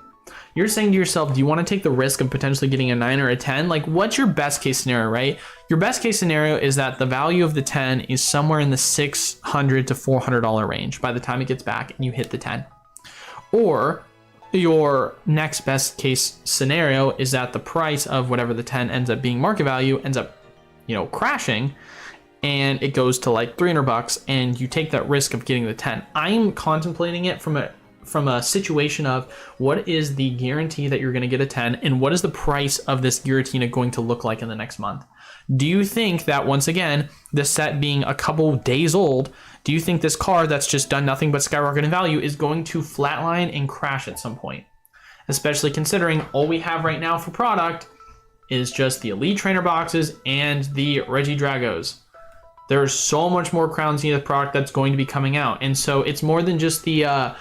You're saying to yourself, do you want to take the risk of potentially getting a 9 or a 10? Like, what's your best case scenario, right? Your best case scenario is that the value of the 10 is somewhere in the $600 to $400 range by the time it gets back and you hit the 10. Or your next best case scenario is that the price of whatever the 10 ends up being market value ends up, you know, crashing, and it goes to like $300 and you take that risk of getting the 10. I'm contemplating it from a situation of what is the guarantee that you're going to get a 10 and what is the price of this Giratina going to look like in the next month? Do you think that, once again, the set being a couple days old, do you think this card that's just done nothing but skyrocket in value is going to flatline and crash at some point? Especially considering all we have right now for product is just the Elite Trainer boxes and the Regidragos. There's so much more Crown Zenith product that's going to be coming out. And so it's more than just the,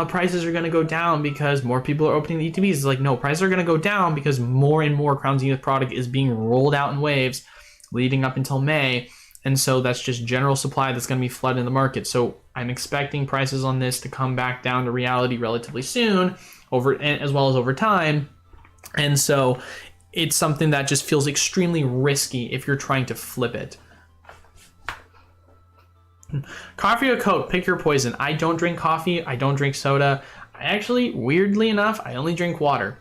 prices are going to go down because more people are opening the ETBs. It's like, no, prices are going to go down because more and more Crown Zenith product is being rolled out in waves leading up until May. And so that's just general supply that's going to be flooding the market. So I'm expecting prices on this to come back down to reality relatively soon, as well as over time. And so it's something that just feels extremely risky if you're trying to flip it. Coffee or Coke, pick your poison. I don't drink coffee. I don't drink soda. I actually, weirdly enough, I only drink water.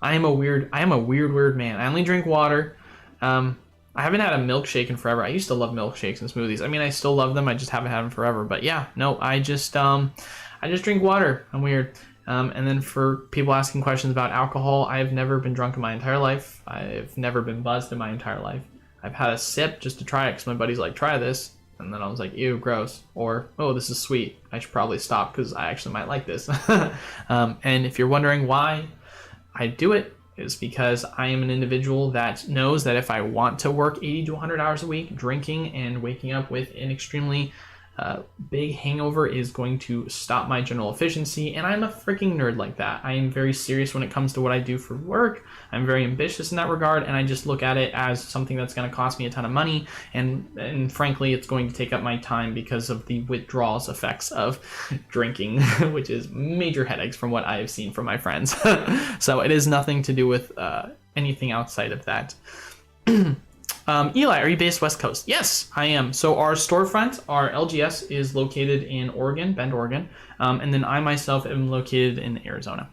I am a weird man. I only drink water. I haven't had a milkshake in forever. I used to love milkshakes and smoothies. I mean, I still love them. I just haven't had them forever. But yeah, no, I just drink water. I'm weird. And then for people asking questions about alcohol, I've never been drunk in my entire life. I've never been buzzed in my entire life. I've had a sip just to try it because my buddy's like, try this. And then I was like, ew, gross. Or, oh, this is sweet. I should probably stop because I actually might like this. And if you're wondering why I do it, is because I am an individual that knows that if I want to work 80 to 100 hours a week, drinking and waking up with an extremely big hangover is going to stop my general efficiency. And I'm a freaking nerd like that. I am very serious when it comes to what I do for work. I'm very ambitious in that regard, and I just look at it as something that's going to cost me a ton of money. And frankly, it's going to take up my time because of the withdrawals effects of drinking, which is major headaches from what I have seen from my friends. So it is nothing to do with anything outside of that. Eli, are you based West Coast? Yes, I am. So our storefront, our LGS, is located in Oregon, Bend, Oregon. And then I myself am located in Arizona.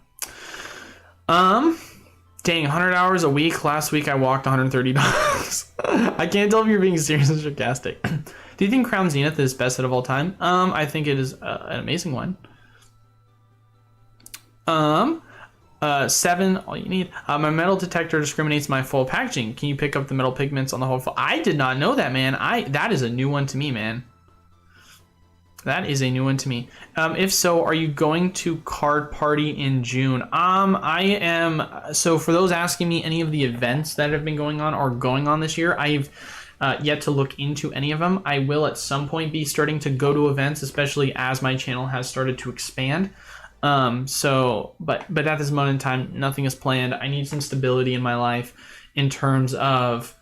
Dang, 100 hours a week. Last week I walked $130. I can't tell if you're being serious or sarcastic. Do you think Crown Zenith is best set of all time? I think it is an amazing one. 7, all you need. My metal detector discriminates my full packaging. Can you pick up the metal pigments on the whole full? I did not know that, man. That is a new one to me, man. That is a new one to me. If so, are you going to Card Party in June? I am. So for those asking me, any of the events that have been going on or going on this year, I've yet to look into any of them. I will at some point be starting to go to events, especially as my channel has started to expand. But at this moment in time, nothing is planned. I need some stability in my life in terms of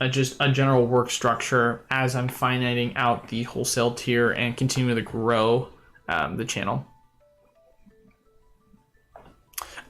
just a general work structure as I'm finding out the wholesale tier and continue to grow the channel.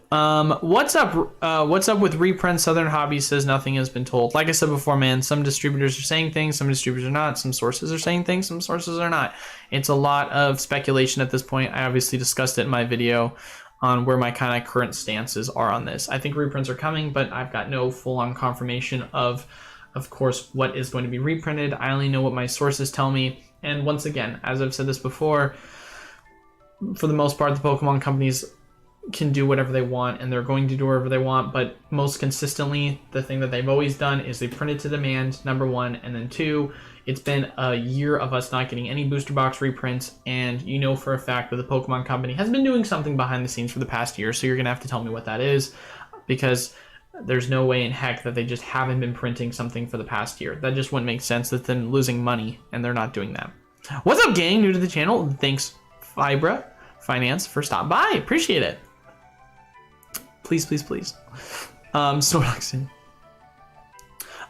What's up with Reprint? Southern Hobby says nothing has been told. Like I said before, man, some distributors are saying things, some distributors are not. Some sources are saying things, some sources are not. It's a lot of speculation at this point. I obviously discussed it in my video on where my kind of current stances are on this. I think reprints are coming, but I've got no full-on confirmation of course, what is going to be reprinted. I only know what my sources tell me. And once again, as I've said this before, for the most part, the Pokemon companies can do whatever they want, and they're going to do whatever they want. But most consistently, the thing that they've always done is they printed to demand, number one, and then two, it's been a year of us not getting any booster box reprints, and you know for a fact that the Pokemon company has been doing something behind the scenes for the past year, so you're gonna have to tell me what that is, because there's no way in heck that they just haven't been printing something for the past year. That just wouldn't make sense. That's them losing money, and they're not doing that. What's up, gang? New to the channel. Thanks, Fibra Finance, for stopping by. Appreciate it. Please, please, please. Snorlaxin.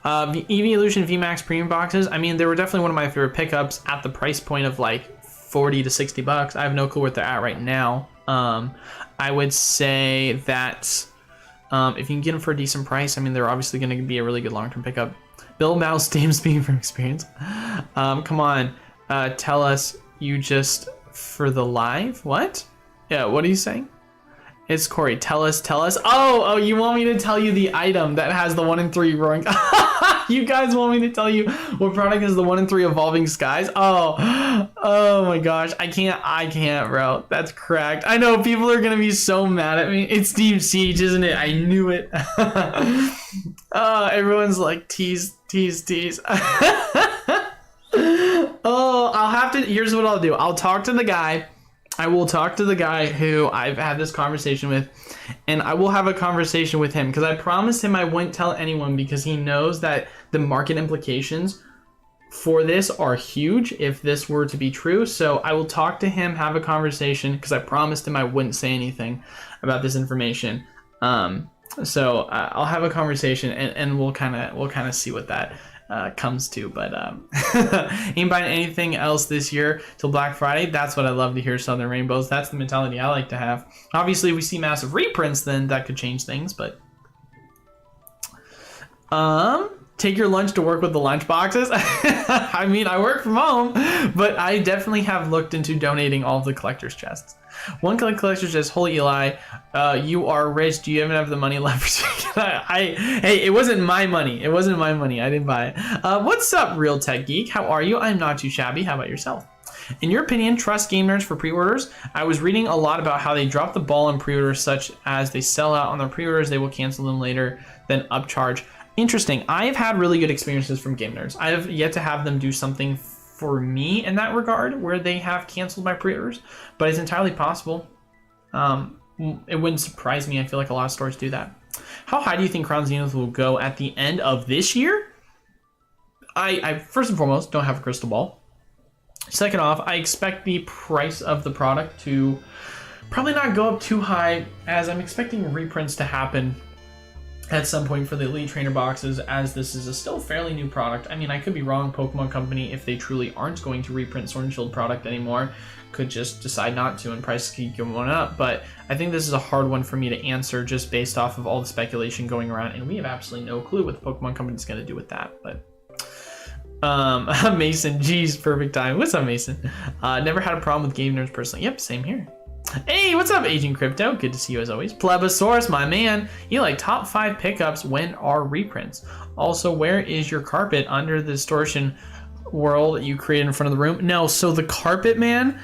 Evolution VMAX premium boxes. I mean, they were definitely one of my favorite pickups at the price point of like 40 to 60 bucks. I have no clue what they're at right now. I would say that if you can get them for a decent price, I mean, they're obviously going to be a really good long-term pickup. Bill Mouse Steam speaking from experience. Come on, tell us you just for the live. What? Yeah, what are you saying? It's Corey. Tell us. Oh, you want me to tell you the item that has the 1 in 3 roaring? You guys want me to tell you what product is the 1 in 3 evolving skies? Oh my gosh. I can't, bro. That's cracked. I know people are going to be so mad at me. It's Deep Siege, isn't it? I knew it. Everyone's like, tease. I'll have to, here's what I'll do. I'll talk to the guy. I will talk to the guy who I've had this conversation with, and I will have a conversation with him because I promised him I wouldn't tell anyone because he knows that the market implications for this are huge if this were to be true. So I will talk to him, have a conversation because I promised him I wouldn't say anything about this information. So I'll have a conversation and we'll kind of see what that comes to, but ain't buying anything else this year till Black Friday. That's what I love to hear, Southern Rainbows. That's the mentality I like to have. Obviously, if we see massive reprints, then that could change things, but take your lunch to work with the lunch boxes. I mean, I work from home, but I definitely have looked into donating all of the collector's chests. One collector's chest. Holy Eli, you are rich. Do you even have the money left? Hey, it wasn't my money. I didn't buy it. What's up, Real Tech Geek? How are you? I'm not too shabby. How about yourself? In your opinion, trust Game Nerds for pre-orders? I was reading a lot about how they drop the ball on pre-orders, such as they sell out on their pre-orders, they will cancel them later, then upcharge. Interesting. I've had really good experiences from Game Nerds. I have yet to have them do something for me in that regard where they have canceled my pre-orders, but it's entirely possible. It wouldn't surprise me. I feel like a lot of stores do that. How high do you think Crown Zenith will go at the end of this year? I first and foremost don't have a crystal ball. Second off, I expect the price of the product to probably not go up too high, as I'm expecting reprints to happen at some point for the Elite Trainer boxes, as this is a still fairly new product. I mean, I could be wrong. Pokemon Company, if they truly aren't going to reprint Sword and Shield product anymore, could just decide not to and prices keep going up. But I think this is a hard one for me to answer just based off of all the speculation going around, and we have absolutely no clue what the Pokemon Company is going to do with that. But Mason, geez, perfect time. What's up, Mason? Never had a problem with Game Nerds personally. Yep, same here. Hey, what's up, Agent Crypto? Good to see you as always. Plebosaurus, my man. You like top 5 pickups when are reprints? Also, where is your carpet under the distortion world you created in front of the room? No, so the carpet, man.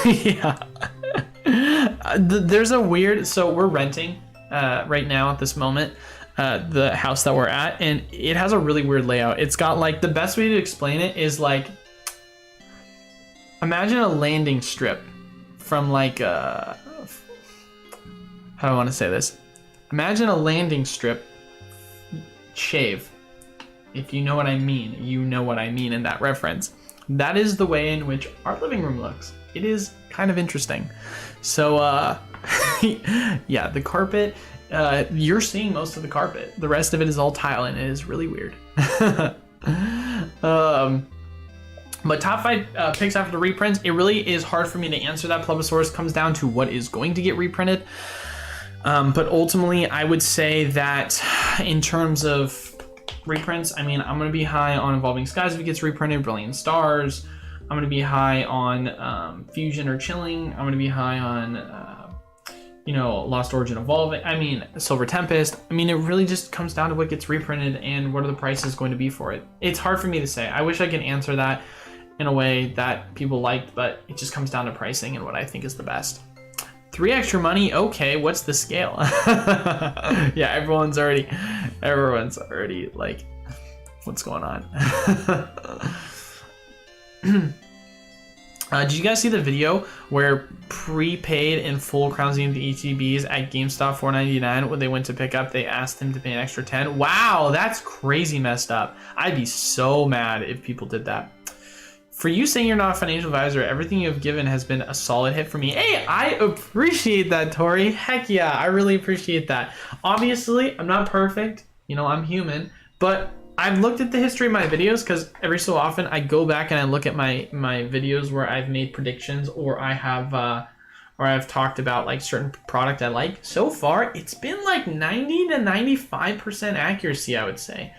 Yeah. There's a weird. So we're renting right now at this moment. The house that we're at, and it has a really weird layout. It's got like, the best way to explain it is like, imagine a landing strip from like how do I want to say this? Imagine a landing strip shave. If you know what I mean, you know what I mean in that reference. That is the way in which our living room looks. It is kind of interesting. So yeah, the carpet, you're seeing most of the carpet. The rest of it is all tile, and it is really weird. But top 5 picks after the reprints, it really is hard for me to answer that. Plebosaurus comes down to what is going to get reprinted. But ultimately, I would say that in terms of reprints, I mean, I'm going to be high on Evolving Skies if it gets reprinted, Brilliant Stars. I'm going to be high on Fusion or Chilling. I'm going to be high on Lost Origin Evolving. I mean, Silver Tempest. I mean, it really just comes down to what gets reprinted and what are the prices going to be for it. It's hard for me to say. I wish I could answer that in a way that people liked, but it just comes down to pricing and what I think is the best. 3 extra money, okay, what's the scale? Yeah, everyone's already like, what's going on? Did you guys see the video where prepaid and full Crown Zenith ETBs at GameStop $4.99 when they went to pick up, they asked him to pay an extra $10? Wow, that's crazy messed up. I'd be so mad if people did that. For you saying you're not a financial advisor, everything you've given has been a solid hit for me. Hey, I appreciate that, Tori. Heck yeah, I really appreciate that. Obviously, I'm not perfect. You know, I'm human, but I've looked at the history of my videos because every so often I go back and I look at my videos where I've made predictions or I've talked about like certain product I like. So far, it's been like 90 to 95% accuracy, I would say.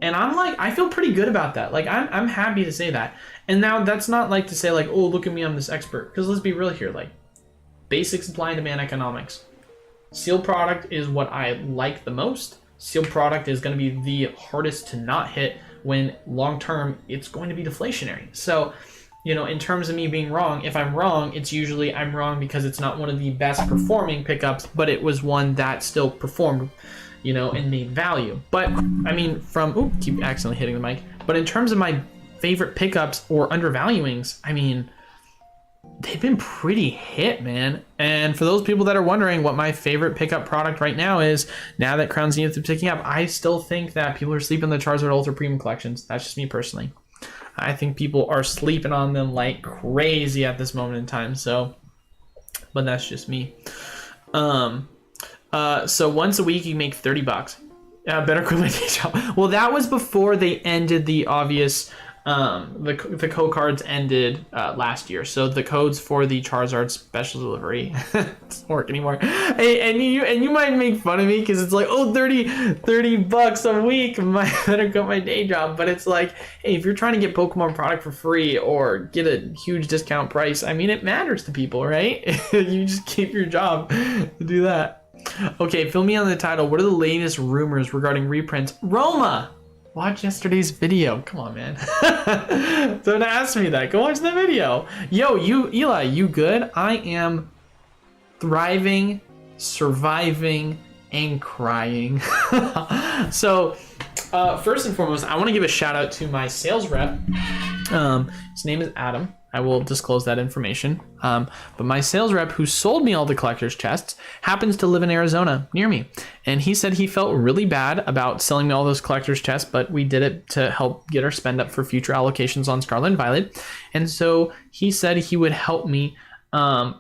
And I'm like, I feel pretty good about that. Like, I'm happy to say that. And now that's not like to say like, oh, look at me, I'm this expert. Because let's be real here, like basic supply and demand economics. Sealed product is what I like the most. Sealed product is going to be the hardest to not hit when long term it's going to be deflationary. So, you know, in terms of me being wrong, if I'm wrong, it's usually I'm wrong because it's not one of the best performing pickups, but it was one that still performed, you know, and made value. But I mean, keep accidentally hitting the mic. But in terms of my favorite pickups or undervaluings, I mean, they've been pretty hit, man. And for those people that are wondering what my favorite pickup product right now is, now that Crown Zenith is picking up, I still think that people are sleeping on the Charizard Ultra Premium collections. That's just me personally. I think people are sleeping on them like crazy at this moment in time. So, but that's just me. So once a week you make $30. Better quit my day job. Well, that was before they ended the obvious. The code cards ended last year, so the codes for the Charizard special delivery doesn't work anymore. Hey, and you might make fun of me because it's like, oh, $30 a week, I better quit my day job. But it's like, hey, if you're trying to get Pokemon product for free or get a huge discount price, I mean, it matters to people, right? You just keep your job to do that. Okay, fill me on the title. What are the latest rumors regarding reprints? Roma! Watch yesterday's video. Come on, man. Don't ask me that. Go watch the video. Yo, Eli, you good? I am thriving, surviving, and crying. So, first and foremost, I want to give a shout out to my sales rep. His name is Adam. I will disclose that information. But my sales rep who sold me all the collector's chests happens to live in Arizona near me. And he said he felt really bad about selling me all those collector's chests, but we did it to help get our spend up for future allocations on Scarlet and Violet. And so he said he would help me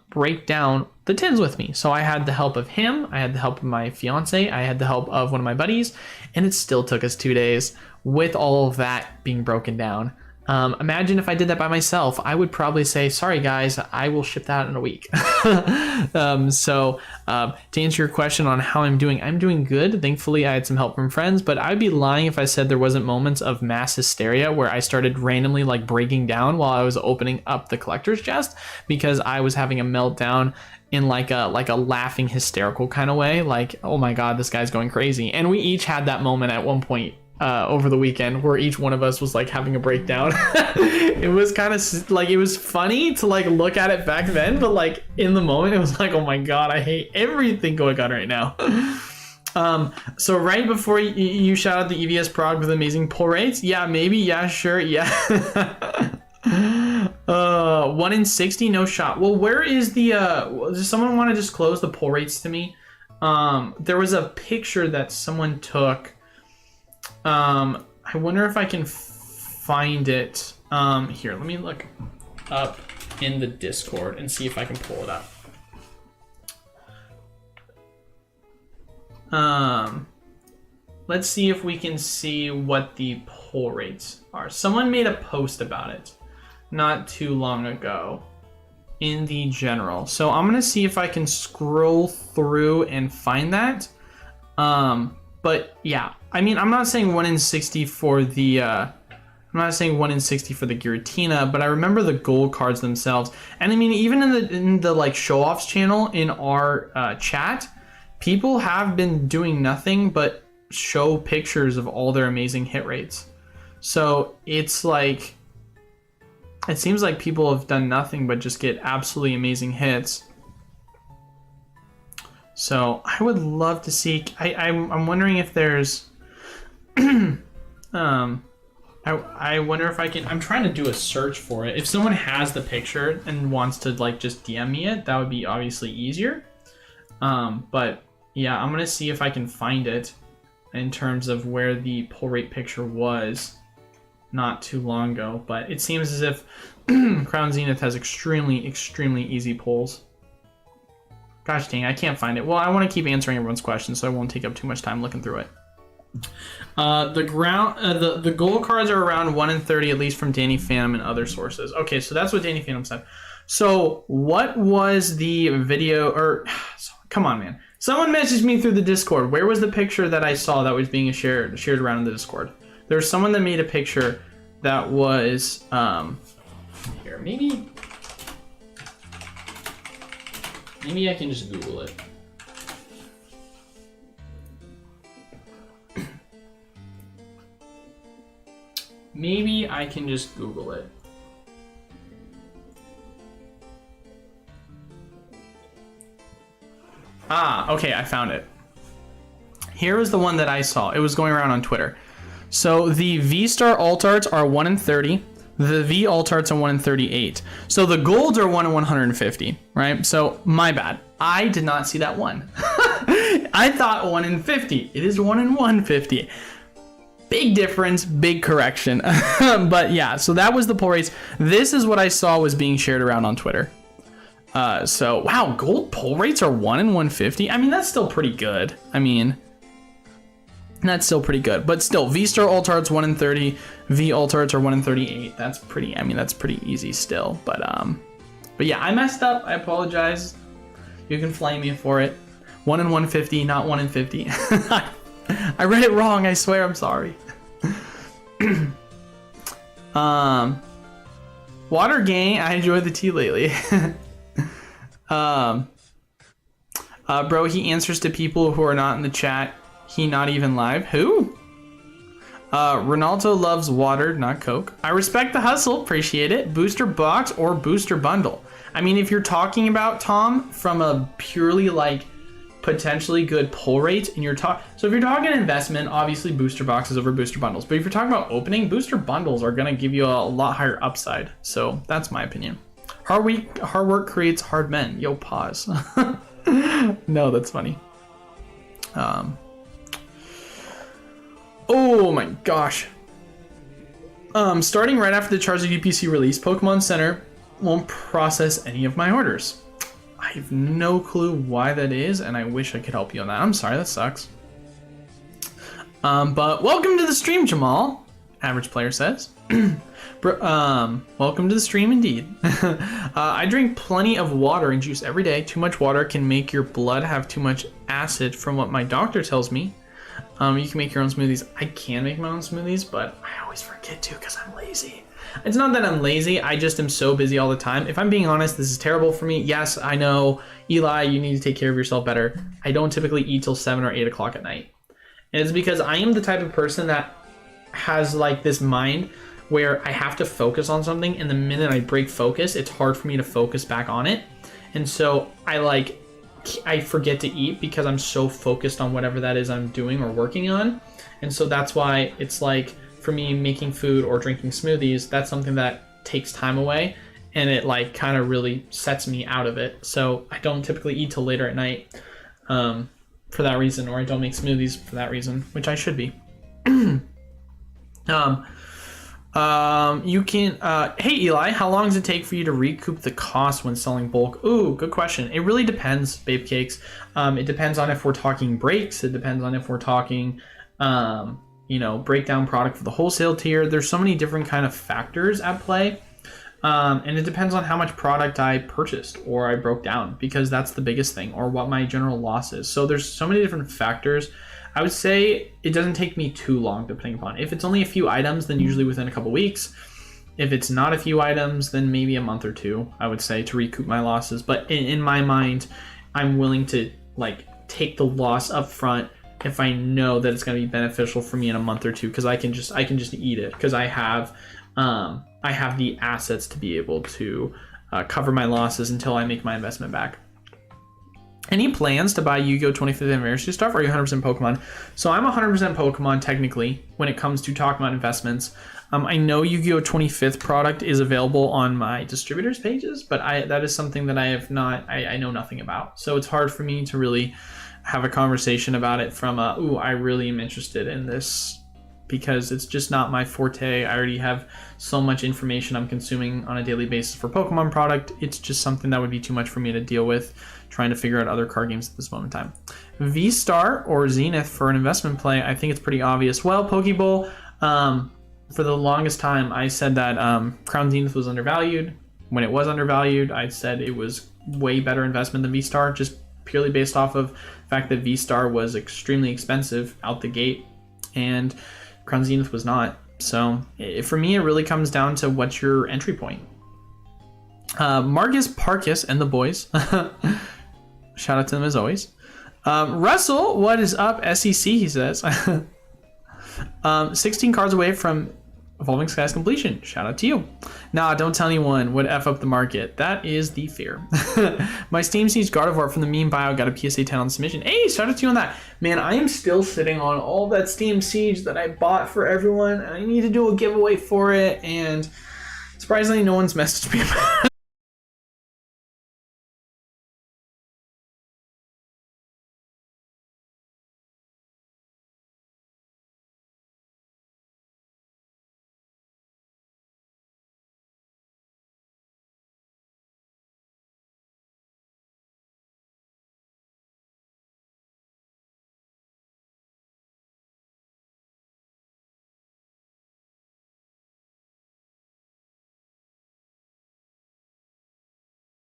break down the tins with me. So I had the help of him. I had the help of my fiance. I had the help of one of my buddies. And it still took us 2 days with all of that being broken down. Imagine if I did that by myself, I would probably say, sorry guys, I will ship that in a week. So to answer your question on how I'm doing good. Thankfully, I had some help from friends, but I'd be lying if I said there wasn't moments of mass hysteria where I started randomly like breaking down while I was opening up the collector's chest because I was having a meltdown in like a laughing, hysterical kind of way. Like, oh my God, this guy's going crazy. And we each had that moment at one point over the weekend where each one of us was like having a breakdown. It was kind of like, it was funny to like look at it back then, but like in the moment it was like, oh my God, I hate everything going on right now. So right before you shout out the EVS prog with amazing pull rates, yeah, maybe, yeah, sure, yeah. 1 in 60, no shot. Well, where is the does someone want to disclose the pull rates to me? There was a picture that someone took. I wonder if I can find it. Here, let me look up in the Discord and see if I can pull it up. Let's see if we can see what the pull rates are. Someone made a post about it not too long ago in the general. So I'm gonna see if I can scroll through and find that. But yeah, I mean, I'm not saying 1 in 60 for the I'm not saying 1 in 60 for the Giratina, but I remember the gold cards themselves. And I mean, even in the like show-offs channel in our chat, people have been doing nothing but show pictures of all their amazing hit rates. So it's like, it seems like people have done nothing but just get absolutely amazing hits. So I would love to see. I'm wondering if there's. I I wonder if I can. I'm trying to do a search for it. If someone has the picture and wants to like just DM me it, that would be obviously easier. But yeah, I'm gonna see if I can find it in terms of where the pull rate picture was not too long ago. But it seems as if Crown Zenith has extremely easy pulls. Gosh dang, I can't find it. Well, I want to keep answering everyone's questions, so I won't take up too much time looking through it. The gold cards are around 1 in 30, at least from Danny Phantom and other sources. Okay, so that's what Danny Phantom said. So what was the video, or come on, man. Someone messaged me through the Discord. Where was the picture that I saw that was being shared around in the Discord? There's someone that made a picture that was, here, maybe I can just Google it. Maybe I can just Google it. Ah, okay, I found it. Here is the one that I saw. It was going around on Twitter. So the V-Star alt arts are 1 in 30. The V alt arts are 1 in 38. So the golds are 1 in 150, right? So my bad. I did not see that one. I thought 1 in 50. It is 1 in 150. Big difference, big correction. But yeah, so that was the pull rates. This is what I saw was being shared around on Twitter. So wow, gold pull rates are 1 in 150. I mean, that's still pretty good. I mean, that's still pretty good. But still, V-Star alt arts 1 in 30, V alt arts are 1 in 38. That's pretty. I mean, that's pretty easy still. But yeah, I messed up. I apologize. You can flame me for it. 1 in 150, not 1 in 50. I read it wrong, I swear, I'm sorry. Water Gang, I enjoyed the tea lately. Bro, he answers to people who are not in the chat. He not even live. Who? Ronaldo loves water, not Coke. I respect the hustle, appreciate it. Booster box or booster bundle. I mean, if you're talking about, Tom, from a purely like potentially good pull rate, and so if you're talking investment, obviously booster boxes over booster bundles. But if you're talking about opening, booster bundles are gonna give you a lot higher upside. So that's my opinion. Hard work creates hard men. Yo, pause. No, that's funny. Oh my gosh. Starting right after the Charizard UPC release, Pokemon Center won't process any of my orders. I have no clue why that is, and I wish I could help you on that. I'm sorry, that sucks. But welcome to the stream, Jamal. Average player says. Welcome to the stream indeed. I drink plenty of water and juice every day. Too much water can make your blood have too much acid from what my doctor tells me. You can make your own smoothies. I can make my own smoothies, but I always forget to because I'm lazy. It's not that I'm lazy, I just am so busy all the time. If I'm being honest, this is terrible for me. Yes, I know, Eli, you need to take care of yourself better. I don't typically eat till 7 or 8 o'clock at night. And it's because I am the type of person that has like this mind where I have to focus on something, and the minute I break focus, it's hard for me to focus back on it. And so I forget to eat because I'm so focused on whatever that is I'm doing or working on. And so that's why it's like, for me, making food or drinking smoothies, that's something that takes time away, and it like kind of really sets me out of it. So I don't typically eat till later at night for that reason, or I don't make smoothies for that reason, which I should be. You can, hey Eli, how long does it take for you to recoup the cost when selling bulk? Ooh, good question. It really depends, Babe Cakes. It depends on if we're talking breaks. It depends on if we're talking, breakdown product for the wholesale tier. There's so many different kind of factors at play. And it depends on how much product I purchased or I broke down, because that's the biggest thing, or what my general loss is. So there's so many different factors. I would say it doesn't take me too long, depending upon. If it's only a few items, then usually within a couple weeks. If it's not a few items, then maybe a month or two, I would say, to recoup my losses. But in my mind, I'm willing to like take the loss up front if I know that it's going to be beneficial for me in a month or two, because I can just eat it, because I have the assets to be able to cover my losses until I make my investment back. Any plans to buy Yu-Gi-Oh! 25th Anniversary stuff, or are you 100% Pokemon? So I'm 100% Pokemon, technically, when it comes to talking about investments. I know Yu-Gi-Oh! 25th product is available on my distributors pages, but that is something that I have not, I know nothing about. So it's hard for me to really have a conversation about it from I really am interested in this, because it's just not my forte. I already have so much information I'm consuming on a daily basis for Pokemon product. It's just something that would be too much for me to deal with, trying to figure out other card games at this moment in time. V-Star or Zenith for an investment play, I think it's pretty obvious. Well, Pokeball, for the longest time, I said that Crown Zenith was undervalued. When it was undervalued, I said it was way better investment than V-Star, just purely based off of the fact that V-Star was extremely expensive out the gate, and Crown Zenith was not. So for me, it really comes down to what's your entry point. Marcus Parkus and the boys. Shout out to them as always. Russell, what is up, SEC, he says. 16 cards away from Evolving Skies completion. Shout out to you. Nah, don't tell anyone what F up the market. That is the fear. My Steam Siege Gardevoir from the meme bio got a PSA 10 on submission. Hey, shout out to you on that. Man, I am still sitting on all that Steam Siege that I bought for everyone. I need to do a giveaway for it, and surprisingly, no one's messaged me about it.